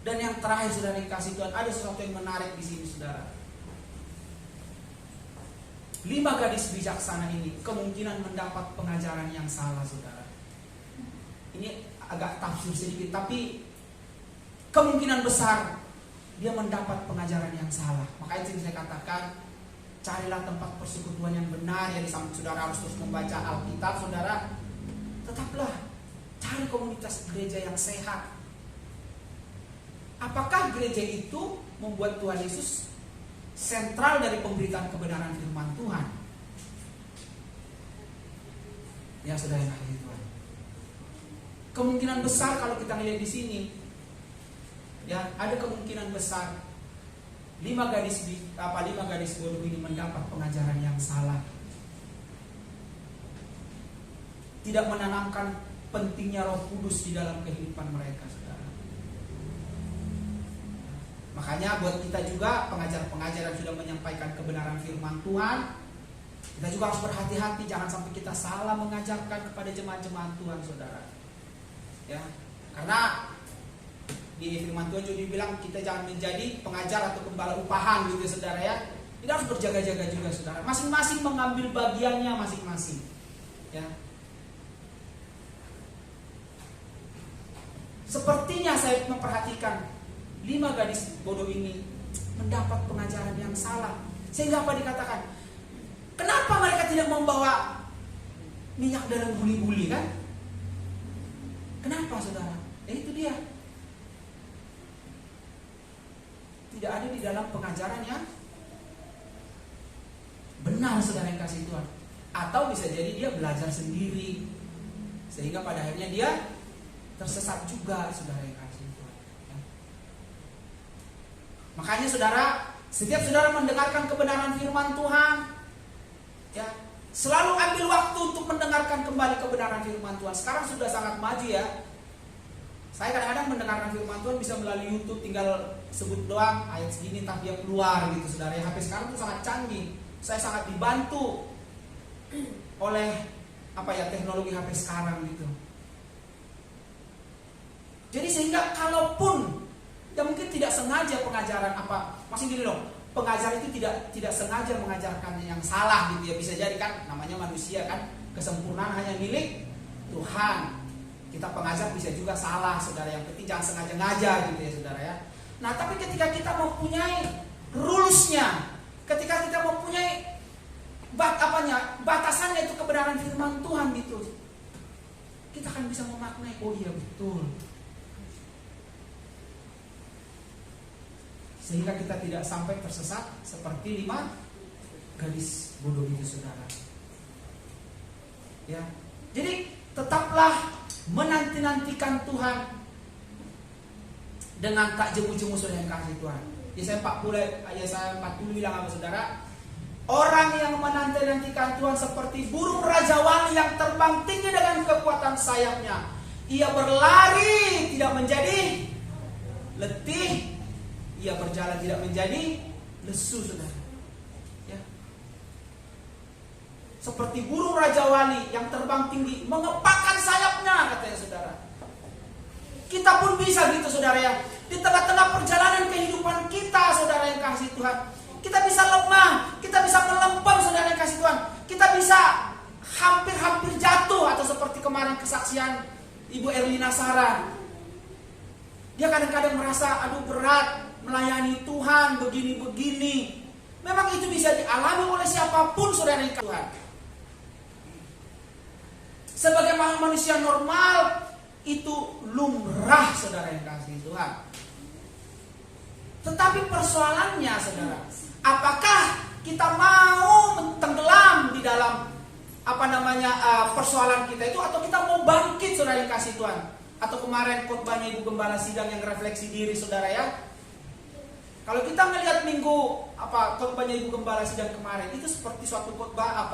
Dan yang terakhir, saudara yang kasih Tuhan, ada sesuatu yang menarik di sini, saudara. 5 gadis bijaksana ini kemungkinan mendapat pengajaran yang salah, saudara. Ini agak tafsir sedikit, tapi kemungkinan besar dia mendapat pengajaran yang salah. Makanya saya katakan, carilah tempat persekutuan yang benar. Ya, di samping saudara harus terus membaca Alkitab, saudara, tetaplah cari komunitas gereja yang sehat. Apakah gereja itu membuat Tuhan Yesus sentral dari pemberitaan kebenaran firman Tuhan? Ya, saudara yang kasih Tuhan, kemungkinan besar kalau kita lihat di sini, ya, ada kemungkinan besar 5 gadis bodoh ini mendapat pengajaran yang salah. Tidak menanamkan pentingnya Roh Kudus di dalam kehidupan mereka, saudara. Makanya buat kita juga, pengajar-pengajar yang sudah menyampaikan kebenaran firman Tuhan, kita juga harus berhati-hati, jangan sampai kita salah mengajarkan kepada jemaat-jemaat Tuhan, saudara. Ya, karena di firman Tuhan juga dibilang kita jangan menjadi pengajar atau gembala upahan gitu, saudara ya. Kita harus berjaga-jaga juga, saudara. Masing-masing mengambil bagiannya masing-masing. Ya. Sepertinya saya memperhatikan 5 gadis bodoh ini mendapat pengajaran yang salah. Sehingga apa dikatakan? Kenapa mereka tidak membawa minyak dalam buli-buli, kan? Kenapa, saudara? Ya itu dia. Tidak ada di dalam pengajaran yang benar, saudara yang kasih Tuhan. Atau bisa jadi dia belajar sendiri, sehingga pada akhirnya dia tersesat juga, saudara yang kasih Tuhan. Ya. Makanya saudara, setiap saudara mendengarkan kebenaran firman Tuhan, ya, selalu ambil waktu untuk mendengarkan kembali kebenaran firman Tuhan. Sekarang sudah sangat maju ya. Saya kadang-kadang mendengarkan firman Tuhan bisa melalui YouTube, tinggal sebut doang ayat segini entah dia keluar gitu, saudara. HP sekarang tuh sangat canggih. Saya sangat dibantu oleh teknologi HP sekarang gitu. Jadi sehingga kalaupun ya mungkin tidak sengaja pengajaran masih gini loh, pengajar itu tidak sengaja mengajarkan yang salah gitu ya, bisa jadi kan, namanya manusia kan, kesempurnaan hanya milik Tuhan. Kita pengajar bisa juga salah, saudara. Yang penting jangan sengaja ngajar gitu ya, saudara ya. Nah, tapi ketika kita mempunyai rules-nya, ketika kita mempunyai batasannya itu kebenaran firman Tuhan gitu, kita akan bisa memaknai, oh iya betul. Sehingga kita tidak sampai tersesat seperti 5 gadis bodoh itu, saudara. Ya, jadi tetaplah menanti-nantikan Tuhan dengan tak jemu-jemu, saudara yang kasih Tuhan. Yesaya 40 bilang apa, saudara? Orang yang menanti-nantikan Tuhan seperti burung rajawali yang terbang tinggi dengan kekuatan sayapnya. Ia berlari tidak menjadi letih, ia berjalan tidak menjadi lesu, saudara. Ya. Seperti burung rajawali yang terbang tinggi, mengepakkan sayapnya, katanya, saudara. Kita pun bisa gitu, saudara ya. Di tengah-tengah perjalanan kehidupan kita, saudara yang kasih Tuhan, kita bisa lemah, kita bisa melempem, saudara yang kasih Tuhan. Kita bisa hampir-hampir jatuh, atau seperti kemarin kesaksian Ibu Erlina Sarah. Dia kadang-kadang merasa aduh berat melayani Tuhan begini-begini. Memang itu bisa dialami oleh siapapun, saudara yang kasih Tuhan. Sebagai manusia normal, itu lumrah, saudara yang kasih Tuhan. Tetapi persoalannya, saudara, apakah kita mau tenggelam di dalam persoalan kita itu, atau kita mau bangkit, saudara yang kasih Tuhan? Atau kemarin khotbahnya Ibu Gembala Sidang yang refleksi diri, saudara ya. Kalau kita melihat khotbahnya Ibu Gembala Sidang kemarin, itu seperti suatu khotbah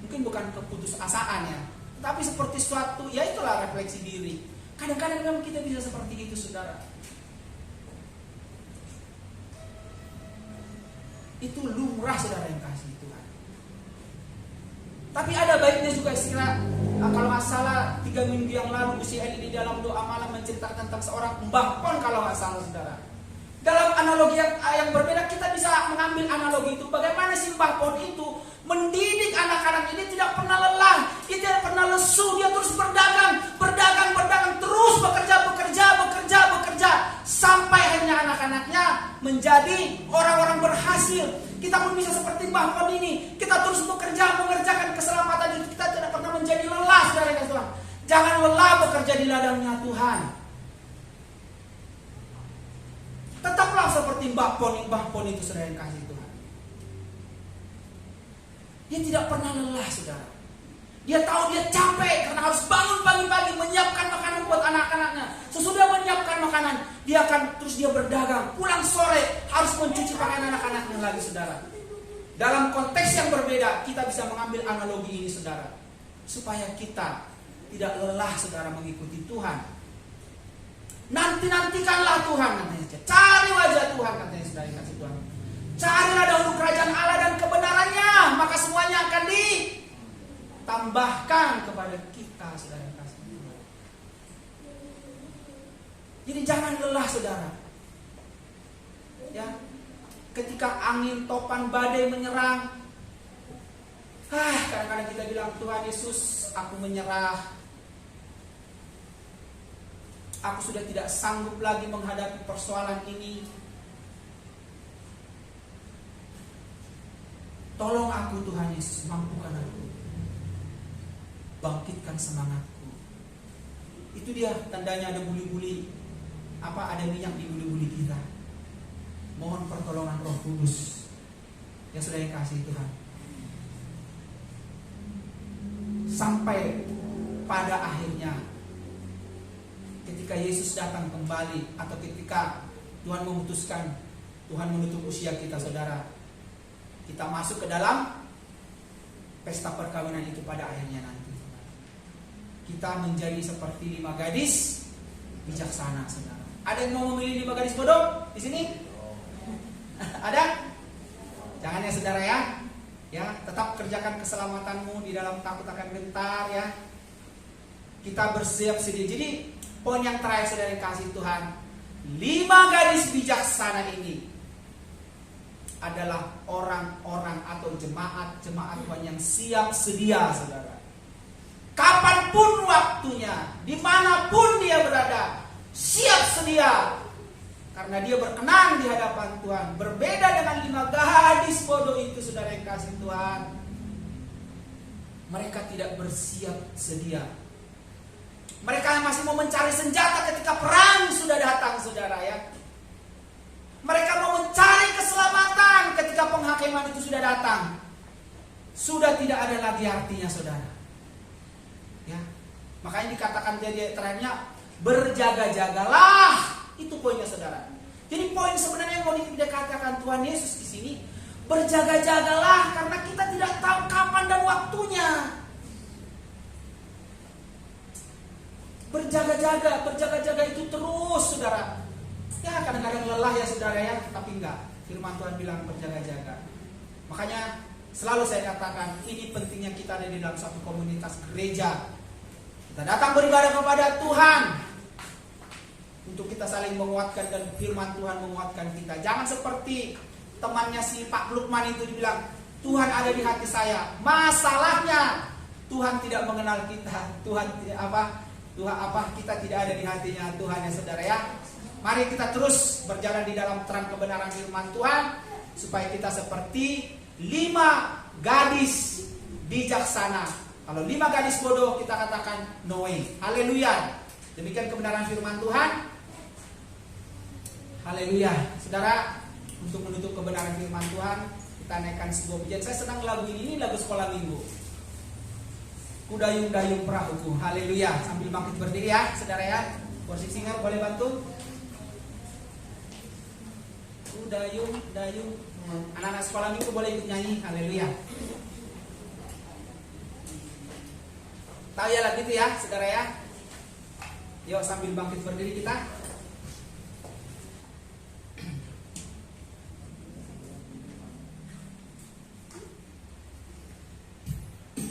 mungkin bukan keputusasaan ya, tapi seperti suatu, ya itulah refleksi diri. Kadang-kadang memang kita bisa seperti itu, saudara. Itu lumrah, saudara yang kasih Tuhan. Tapi ada baiknya juga istilah, kalau nggak salah 3 minggu yang lalu usia ini di dalam doa malam menceritakan tentang seorang Mbah Pon, kalau nggak salah, saudara. Dalam analogi yang berbeda, kita bisa mengambil analogi itu. Bagaimana si Mbah Pon itu mendidik anak-anak ini tidak pernah lelah, dia tidak pernah lesu, dia terus berdagang, terus bekerja, sampai akhirnya anak-anaknya menjadi orang-orang berhasil. Kita pun bisa seperti Mbah Pon ini, kita terus mengerjakan keselamatan itu, kita tidak pernah menjadi lelah, saudara yang Tuhan. Jangan lelah bekerja di ladangnya Tuhan. Tetaplah seperti Mbah Pon itu, saudara yang kasih Tuhan. Dia tidak pernah lelah, saudara. Dia tahu dia capek karena harus bangun pagi-pagi menyiapkan makanan buat anak-anaknya. Sesudah menyiapkan makanan, dia berdagang. Pulang sore harus mencuci pakaian anak-anaknya lagi, saudara. Dalam konteks yang berbeda, kita bisa mengambil analogi ini, saudara, supaya kita tidak lelah, saudara, mengikuti Tuhan. Nantikanlah Tuhan, katanya. Cari wajah Tuhan, katanya, saudara yang kasih Tuhan. Carilah dahulu kerajaan Allah dan kebenarannya, maka semuanya akan ditambahkan kepada kita, saudara yang kasih Tuhan. Jadi jangan lelah, saudara. Ya, ketika angin topan badai menyerang, kadang-kadang kita bilang, Tuhan Yesus, aku menyerah. Aku sudah tidak sanggup lagi menghadapi persoalan ini. Tolong aku, Tuhan Yesus, mampukan aku. Bangkitkan semangatku. Itu dia tandanya ada buli-buli. Ada minyak di buli-buli kita. Mohon pertolongan Roh Kudus yang sudah dikasih Tuhan. Sampai pada akhirnya, ketika Yesus datang kembali, atau ketika Tuhan memutuskan, Tuhan menutup usia kita, saudara, kita masuk ke dalam pesta perkawinan itu pada akhirnya nanti. Kita menjadi seperti 5 gadis bijaksana, saudara. Ada yang mau memilih 5 gadis bodoh di sini? Ada? Jangan ya, saudara ya. Ya, tetap kerjakan keselamatanmu di dalam takut akan gentar ya. Kita bersiap sedia. Jadi poin yang terakhir, saudara yang kasih Tuhan, 5 gadis bijaksana ini adalah orang-orang atau jemaat Tuhan yang siap sedia, saudara. kapanpun waktunya, dimanapun dia berada, siap sedia, karena dia berkenan di hadapan Tuhan. Berbeda dengan 5 gadis bodoh itu, saudara yang kasih Tuhan, mereka tidak bersiap sedia. Mereka masih mau mencari senjata ketika perang sudah datang, saudara ya. Mereka mau mencari keselamatan ketika penghakiman itu sudah datang. Sudah tidak ada lagi artinya, saudara. Ya, makanya dikatakan jadi terakhirnya berjaga-jagalah. Itu poinnya, saudara. Jadi poin sebenarnya yang mau dikatakan Tuhan Yesus di sini, berjaga-jagalah karena kita tidak tahu kapan dan waktunya. Berjaga-jaga itu terus, saudara. Ya kadang-kadang lelah ya, saudara ya, tapi enggak. Firman Tuhan bilang berjaga-jaga. Makanya selalu saya katakan, ini pentingnya kita ada di dalam satu komunitas gereja. Kita datang beribadah kepada Tuhan untuk kita saling menguatkan dan firman Tuhan menguatkan kita. Jangan seperti temannya si Pak Lukman itu dibilang, Tuhan ada di hati saya. Masalahnya Tuhan tidak mengenal kita. Tuhan kita tidak ada di hatinya Tuhan ya, saudara ya. Mari kita terus berjalan di dalam terang kebenaran firman Tuhan supaya kita seperti 5 gadis bijaksana. Kalau 5 gadis bodoh kita katakan no way. Haleluya. Demikian kebenaran firman Tuhan. Haleluya. Saudara, untuk menutup kebenaran firman Tuhan, kita naikkan sebuah pujian. Saya senang lagu ini lagu sekolah minggu. Kudayung-dayung perahuku. Haleluya. Sambil bangkit berdiri ya, saudara ya. Posisi singer boleh bantu? Kudayung-dayung. Anak-anak sekolah minggu boleh ikut nyanyi. Haleluya. Tahu ya lagu itu ya, saudara ya. Yuk sambil bangkit berdiri kita.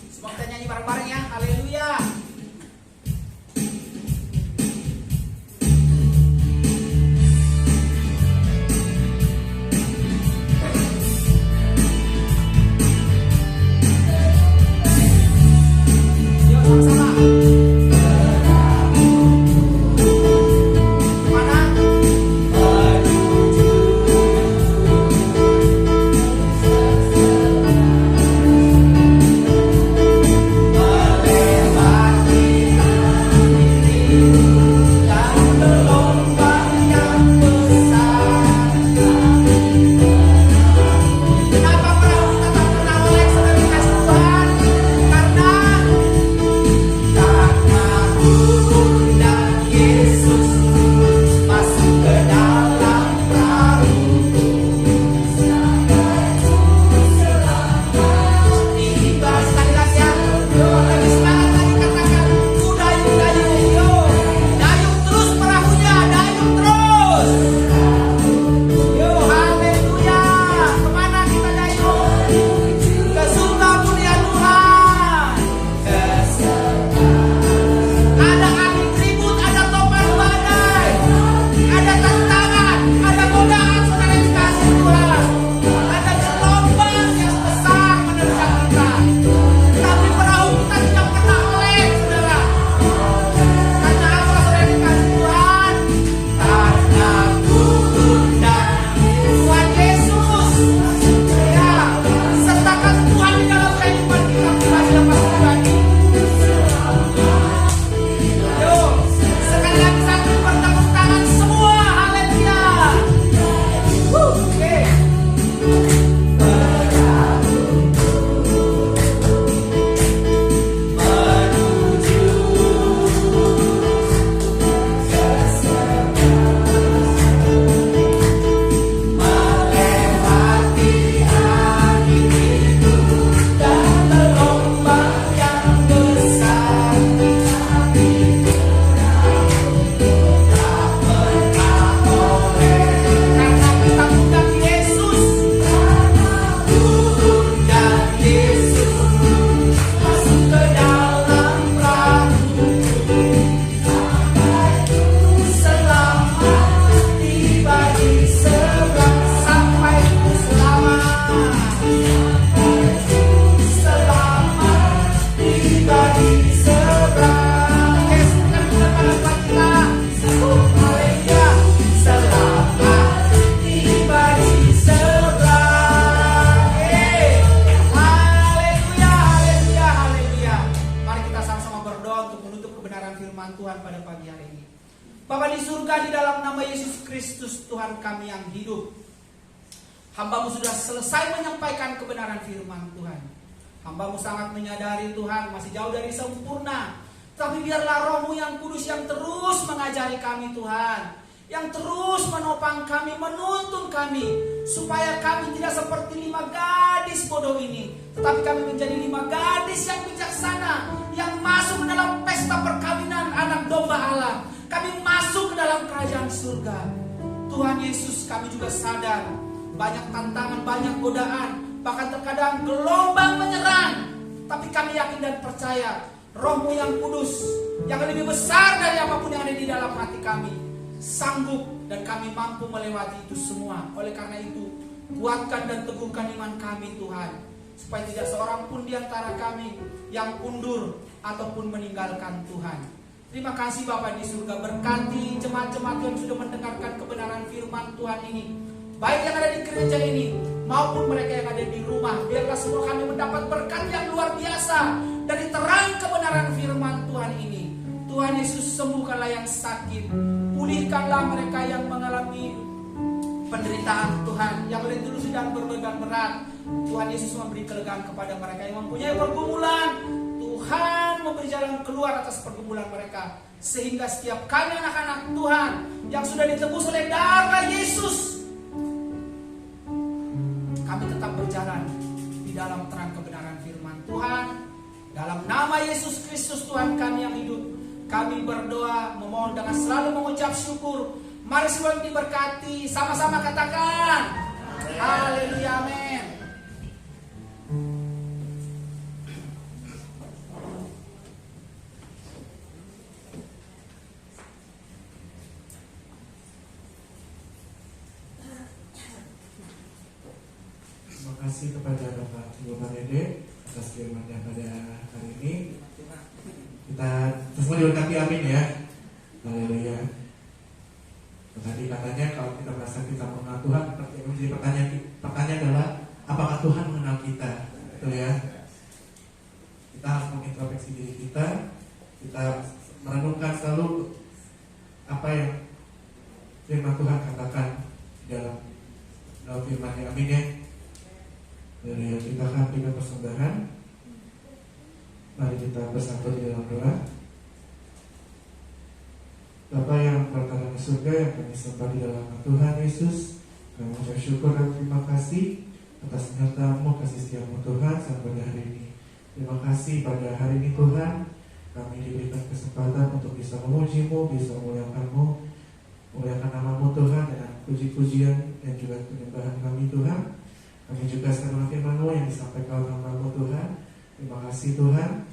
Semua kita nyanyi bareng-bareng ya. Haleluya. Yuk sama-sama. Mana? firman Tuhan pada pagi hari ini. Bapa di surga, di dalam nama Yesus Kristus Tuhan kami yang hidup, hamba-Mu sudah selesai menyampaikan kebenaran firman Tuhan. Hamba-Mu sangat menyadari Tuhan masih jauh dari sempurna, tapi biarlah Roh-Mu yang kudus yang terus mengajari kami Tuhan, yang terus menopang kami, menuntun kami, supaya kami tidak seperti 5 gadis bodoh ini, tetapi kami menjadi 5 gadis yang bijaksana, yang masuk ke dalam pesta perkawinan anak domba Allah. Kami masuk ke dalam kerajaan surga. Tuhan Yesus, kami juga sadar banyak tantangan, banyak godaan, bahkan terkadang gelombang menyerang, tapi kami yakin dan percaya Roh-Mu yang kudus, yang lebih besar dari apapun yang ada di dalam hati kami, sanggup dan kami mampu melewati itu semua. Oleh karena itu, kuatkan dan teguhkan iman kami Tuhan, supaya tidak seorang pun di antara kami yang undur ataupun meninggalkan Tuhan. Terima kasih Bapa di surga, berkati jemaat-jemaat yang sudah mendengarkan kebenaran firman Tuhan ini, baik yang ada di gereja ini maupun mereka yang ada di rumah. Biarlah semua kami mendapat berkat yang luar biasa dari terang kebenaran firman Tuhan ini. Tuhan Yesus, sembuhkanlah yang sakit, pulihkanlah mereka yang mengalami penderitaan Tuhan, yang dulu sedang berbeban berat. Tuhan Yesus memberi kelegaan kepada mereka yang mempunyai pergumulan. Tuhan memberi jalan keluar atas pergumulan mereka, sehingga setiap kami anak-anak Tuhan yang sudah ditebus oleh darah Yesus, kami tetap berjalan di dalam terang kebenaran firman Tuhan. Dalam nama Yesus Kristus Tuhan kami yang hidup, kami berdoa memohon dengan selalu mengucap syukur. Mari semua diberkati, sama-sama katakan haleluya, amin. Terima kasih kepada Bapak Ibu Dede atas firman-Nya pada hari ini. Kita semua diberkati, amin ya. Haleluya. Tadi katanya kalau kita merasa kita mengenal Tuhan, yang menjadi pertanyaan adalah apakah Tuhan mengenal kita? Betul ya. Kita harus mengintrospeksi diri kita merenungkan selalu apa yang firman Tuhan katakan dalam firman-Nya, amin ya. Haleluya. Kita akan berikan persembahan. Mari kita bersatu di dalam doa. Bapa yang berada di surga, yang kami sembah di dalam nama Tuhan Yesus, kami mengucap syukur dan terima kasih atas penyertaan-Mu, kasih setia-Mu Tuhan sampai hari ini. Terima kasih pada hari ini Tuhan, kami diberikan kesempatan untuk bisa memuji-Mu, bisa memuliakan-Mu, muliakan nama-Mu Tuhan dengan puji-pujian dan juga penyembahan kami Tuhan. Kami juga sedang firman-Mu yang disampaikan oleh hamba-Mu Tuhan. Terima kasih Tuhan.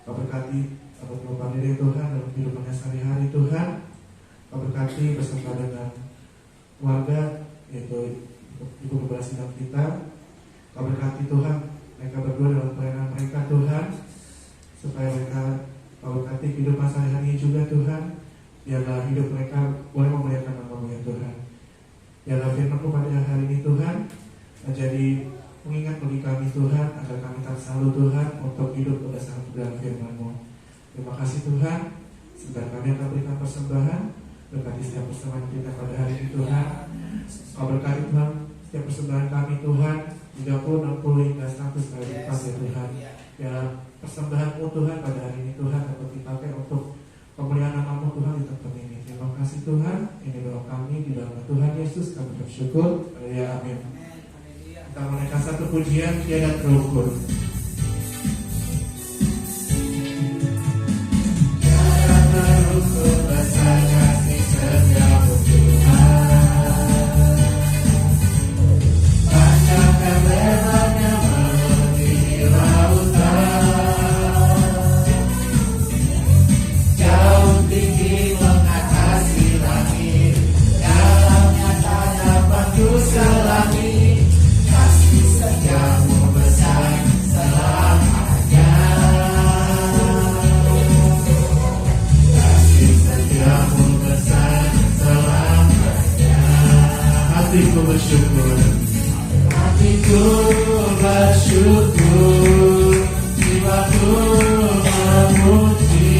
Kau berkati Bapak Bapak diri Tuhan dalam kehidupannya sehari-hari Tuhan. Kau berkati bersama dengan keluarga, yaitu Ibu Kepala Sidang kita. Kau berkati Tuhan mereka berdua dalam pelayanan mereka Tuhan, supaya mereka Kau berkati kehidupan sehari-hari juga Tuhan. Biarlah hidup mereka boleh memuliakan nama-Mu ya Tuhan. Biarlah firman-Mu pada hari ini Tuhan menjadi mengingat bagi kami Tuhan, agar kami tak selalu Tuhan untuk hidup berdasarkan kebenaran firman-Mu. Terima kasih Tuhan. Sebentar kami akan berikan persembahan. Berkati setiap persembahan kita pada hari ini Tuhan. Kau berkati Tuhan setiap persembahan kami Tuhan 30, 60 hingga 100 kali lipat ya Tuhan. Ya persembahan-Mu Tuhan pada hari ini Tuhan dapat dipakai untuk pemulihan nama-Mu Tuhan di tempat ini. Terima kasih Tuhan. Ini doa kami di dalam Tuhan Yesus. Kami bersyukur. Ya amin. Kita menaikkan satu pujian tiada terukur. Tiada terukur besar kasih setiamu Tuhan. Banyak dan lebarnya melebihi lautan. Jauh tinggi mengatasi langit. Dalamnya tak dapat kuselami. Setiamu besar selamanya. Kasih setiamu besar selamanya. Hatiku bersyukur, hatiku bersyukur, jiwaku memuji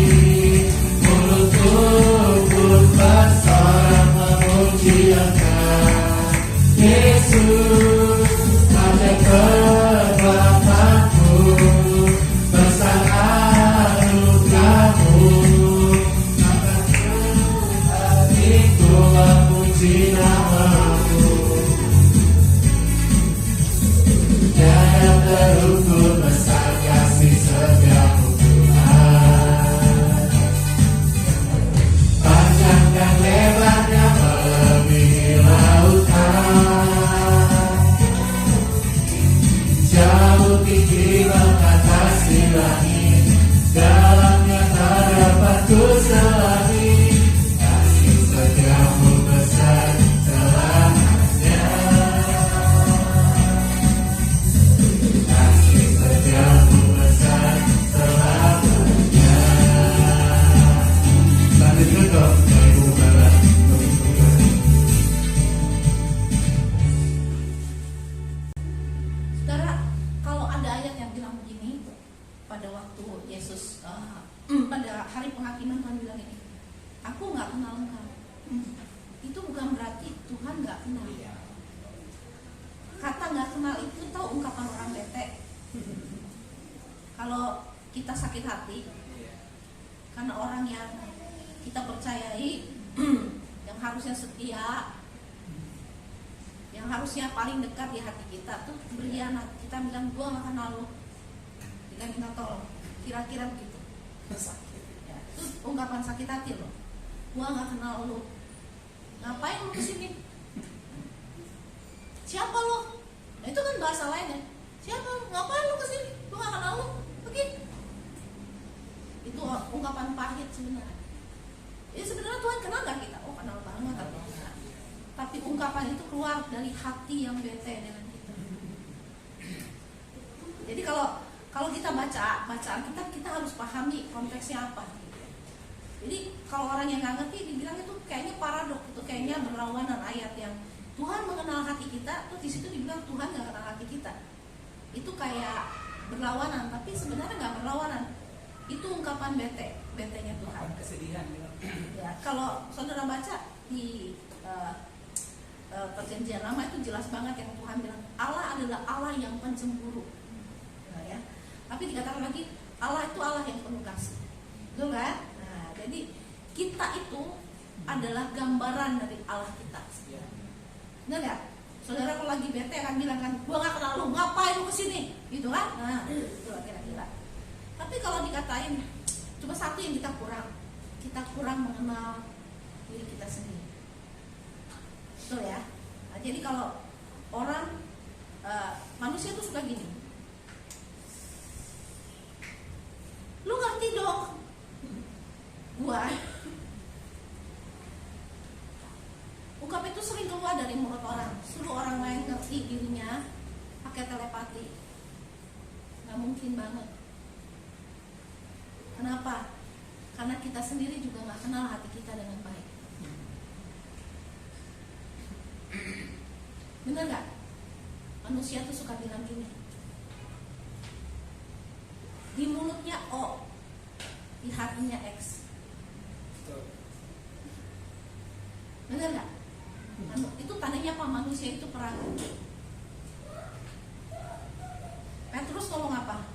terukur besar kasih setiamu Tuhan. Panjang dan lebarnya melebihi lautan, jauh tinggi mengatasi langit, dalamnya tak dapat ku selami. Kasih setiamu besar selamanya, kasih setiamu besar selamanya. Lanjut dong, Ibu Bapak. Saudara, kalau ada ayat yang bilang begini, pada waktu Yesus pada hari penghakiman Tuhan bilang ini, aku nggak kenal engkau. Itu bukan berarti Tuhan nggak kenal. Kata nggak kenal itu tahu ungkapan orang bete. Kalau kita sakit hati karena orang yang kita percayai, yang harusnya setia, yang harusnya paling dekat di hati kita tuh berkhianat. Kita bilang gua nggak kenal lo, kita minta tolong, kira-kira begitu. Ya, itu ungkapan sakit hati lo. Gua nggak kenal lo, ngapain lo kesini? Siapa lo? Nah, itu kan bahasa lainnya. Siapa lo? Ngapain lo kesini? Gua nggak kenal lo, pergi. Itu ungkapan pahit sebenarnya. Ya sebenarnya Tuhan kenal nggak kita? Oh kenal banget atau enggak? Tapi ungkapan itu keluar dari hati yang bete dengan kita. Jadi kalau kita bacaan kita harus pahami konteksnya apa. Jadi kalau orang yang nggak ngerti dibilang itu kayaknya paradok, itu kayaknya berlawanan ayat yang Tuhan mengenal hati kita, tuh di situ dibilang Tuhan nggak kenal hati kita. Itu kayak berlawanan, tapi sebenarnya nggak berlawanan. Itu ungkapan betenya Tuhan. Kesedihan. Ya, kalau saudara baca di Perjanjian Lama itu jelas banget yang Tuhan bilang Allah adalah Allah yang pencemburu. Nah, ya. Tapi dikatakan lagi Allah itu Allah yang penuh kasih. Betul kan? Nah, jadi kita itu adalah gambaran dari Allah kita. Benar nggak? Saudara kalau lagi bete akan bilang kan, gua nggak kenal lu, ngapain lu kesini? Gitu kan? Nah, itu kira-kira. Tapi kalau dikatain cuma satu yang kita kurang mengenal diri kita sendiri. Betul ya? Nah, jadi kalau orang manusia tuh suka gini, lu ngerti dong gua. Ungkap itu sering keluar dari mulut orang, suruh orang lain ngerti dirinya pakai telepati. Nggak mungkin banget. Kenapa? Karena kita sendiri juga nggak kenal hati kita dengan baik. Bener nggak? Manusia tuh suka bilang gini, di mulutnya O, di hatinya X. Bener nggak? Itu tandanya apa? Manusia itu peragu. Petrus ngomong apa?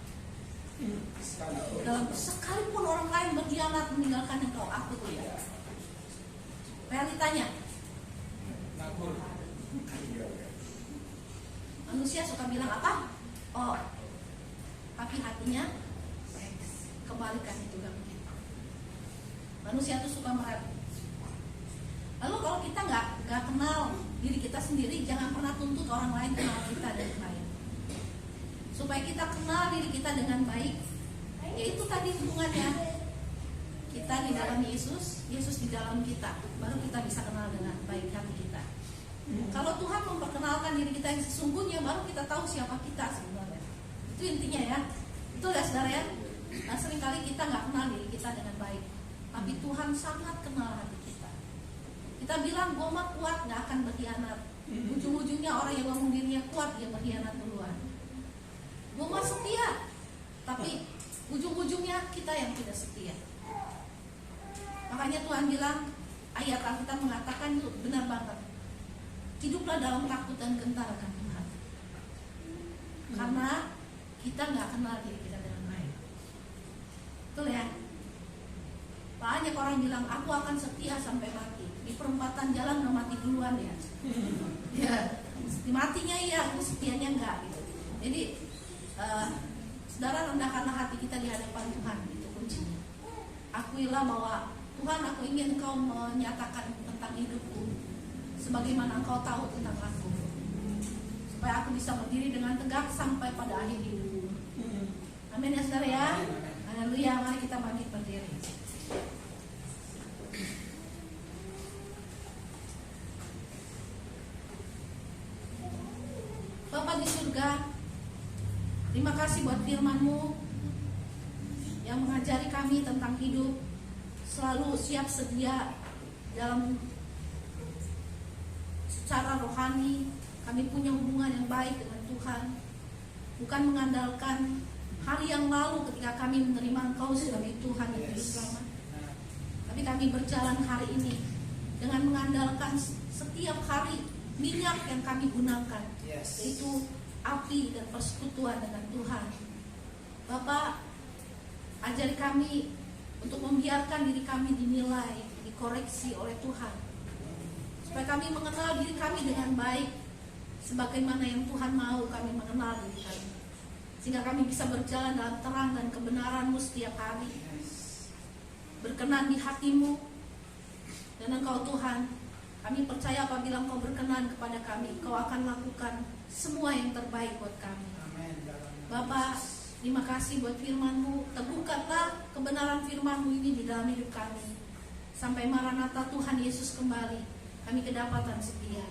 Dalam sekalipun orang lain berkhianat meninggalkan engkau, aku tidak. Realitanya manusia suka bilang apa? Oh, tapi hatinya kebalikan itu kan begitu. Manusia tuh suka meragu. Lalu kalau kita nggak kenal diri kita sendiri, jangan pernah tuntut orang lain kenal kita dengan baik. Supaya kita kenal diri kita dengan baik, yaitu tadi hubungannya kita di dalam Yesus, Yesus di dalam kita, baru kita bisa kenal dengan baik hati kita. Kalau Tuhan memperkenalkan diri kita yang sesungguhnya, baru kita tahu siapa kita sebenarnya. Itu intinya ya. Betul ya saudara ya? Nah, seringkali kita nggak kenal diri kita dengan baik, tapi Tuhan sangat kenal hati kita. Kita bilang gue mah kuat, nggak akan berkhianat. Ujung-ujungnya orang yang ngomong dirinya kuat, dia berkhianat duluan. Gue mah setia, tapi ujung-ujungnya kita yang tidak setia. Makanya Tuhan bilang, ayat Alkitab mengatakan itu benar banget. Hiduplah dalam takut dan gentar akan Tuhan. Karena kita nggak kenal diri kita dengan baik. Betul ya? Banyak orang bilang, aku akan setia sampai mati. Di perempatan jalan udah mati duluan ya. Ya, matinya iya, aku setianya enggak gitu. Jadi Saudara, rendahkanlah hati kita di hadapan Tuhan, itu kuncinya. Akuilah bahwa Tuhan, aku ingin Engkau menyatakan tentang hidupku sebagaimana Engkau tahu tentang aku, supaya aku bisa berdiri dengan tegak sampai pada akhir hidupku. Amin ya saudara ya. Haleluya. Mari kita bangkit berdiri. Bapa di surga, terima kasih buat firman-Mu yang mengajari kami tentang hidup selalu siap sedia dalam secara rohani. Kami punya hubungan yang baik dengan Tuhan, bukan mengandalkan hari yang lalu ketika kami menerima Engkau sebagai Tuhan dan Juru Selamat, tapi kami berjalan hari ini dengan mengandalkan setiap hari minyak yang kami gunakan, yaitu api dan persekutuan dengan Tuhan. Bapak, ajari kami untuk membiarkan diri kami dinilai, dikoreksi oleh Tuhan, supaya kami mengenal diri kami dengan baik sebagaimana yang Tuhan mau kami mengenal diri kami, sehingga kami bisa berjalan dalam terang dan kebenaran-Mu setiap hari, berkenan di hati-Mu. Dan Engkau Tuhan, kami percaya apabila Engkau berkenan kepada kami, Engkau akan lakukan semua yang terbaik buat kami. Bapak, terima kasih buat firman-Mu. Teguhkanlah kebenaran firman-Mu ini di dalam hidup kami, sampai Maranatha Tuhan Yesus kembali, kami kedapatan setia.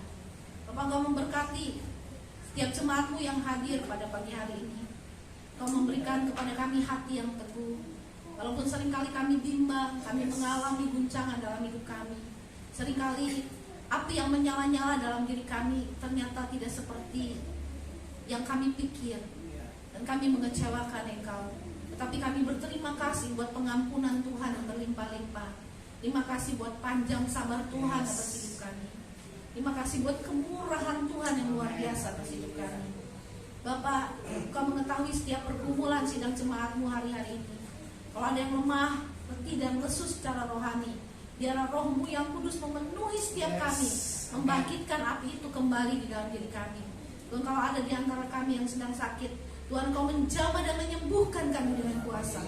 Bapak, Engkau memberkati setiap jemaat-Mu yang hadir pada pagi hari ini. Engkau memberikan kepada kami hati yang teguh, walaupun seringkali kami bimbang, kami mengalami guncangan dalam hidup kami. Seringkali api yang menyala-nyala dalam diri kami ternyata tidak seperti yang kami pikir, dan kami mengecewakan Engkau. Tetapi kami berterima kasih buat pengampunan Tuhan yang berlimpah-limpah. Terima kasih buat panjang sabar Tuhan atas hidup kami. Terima kasih buat kemurahan Tuhan yang luar biasa atas hidup kami. Bapak, Engkau mengetahui setiap pergumulan sidang jemaat-Mu hari-hari ini. Kalau ada yang lemah, letih dan lesu secara rohani, biarlah Roh-Mu yang kudus memenuhi setiap kami, membangkitkan api itu kembali di dalam diri kami. Tuhan, kalau ada di antara kami yang sedang sakit, Tuhan, Engkau menjamah dan menyembuhkan kami dengan kuasa.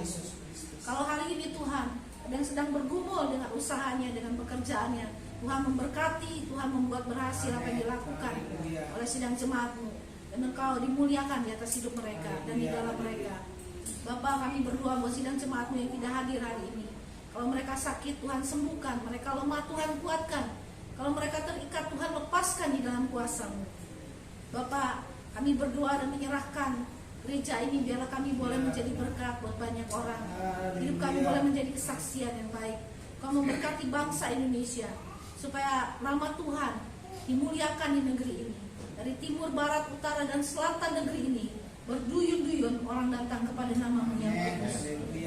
Kalau hari ini Tuhan, ada yang sedang bergumul dengan usahanya, dengan pekerjaannya, Tuhan memberkati, Tuhan membuat berhasil apa yang dilakukan oleh sidang jemaat-Mu, dan Engkau dimuliakan di atas hidup mereka dan di dalam mereka. Bapak, kami berdoa buat sidang jemaat-Mu yang tidak hadir hari ini. Kalau mereka sakit, Tuhan sembuhkan. Mereka lemah, Tuhan kuatkan. Kalau mereka terikat, Tuhan lepaskan di dalam kuasa-Mu. Bapak, kami berdoa dan menyerahkan gereja ini, biarlah kami boleh menjadi berkat buat banyak orang. Hidup kami boleh menjadi kesaksian yang baik. Kau memberkati bangsa Indonesia, supaya nama Tuhan dimuliakan di negeri ini. Dari timur, barat, utara, dan selatan negeri ini, berduyun-duyun orang datang kepada nama-Mu yang kudus.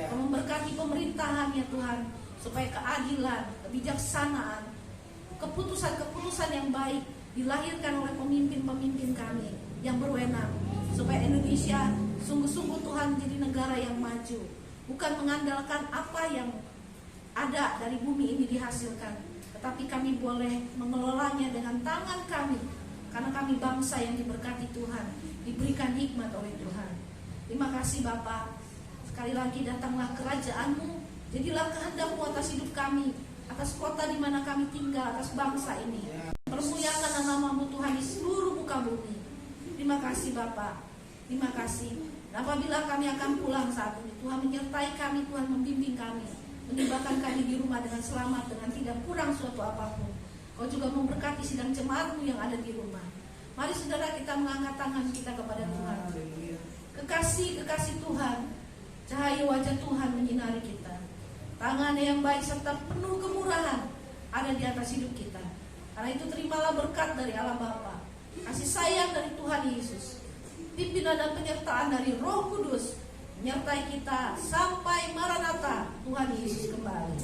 Kau memberkati pemerintahan ya Tuhan, supaya keadilan, kebijaksanaan, keputusan-keputusan yang baik dilahirkan oleh pemimpin-pemimpin kami yang berwenang, supaya Indonesia sungguh-sungguh Tuhan menjadi negara yang maju, bukan mengandalkan apa yang ada dari bumi ini dihasilkan, tetapi kami boleh mengelolanya dengan tangan kami, karena kami bangsa yang diberkati Tuhan, diberikan hikmat oleh Tuhan. Terima kasih Bapa. Sekali lagi datanglah kerajaan-Mu, jadilah kehendak-Mu atas hidup kami, atas kota di mana kami tinggal, atas bangsa ini. Permuliakan nama-Mu Tuhan di seluruh muka bumi. Terima kasih Bapa. Terima kasih. Dan apabila kami akan pulang saat ini, Tuhan menyertai kami, Tuhan membimbing kami, menimbakan kami di rumah dengan selamat, dengan tidak kurang suatu apapun. Kau juga memberkati sidang jemaat-Mu yang ada di rumah. Mari saudara kita mengangkat tangan kita kepada Tuhan. Kekasih Tuhan, cahaya wajah Tuhan menyinari kita. Tangannya yang baik serta penuh kemurahan ada di atas hidup kita. Karena itu terimalah berkat dari Allah Bapa, kasih sayang dari Tuhan Yesus, pimpinan dan penyertaan dari Roh Kudus menyertai kita sampai Maranatha Tuhan Yesus kembali.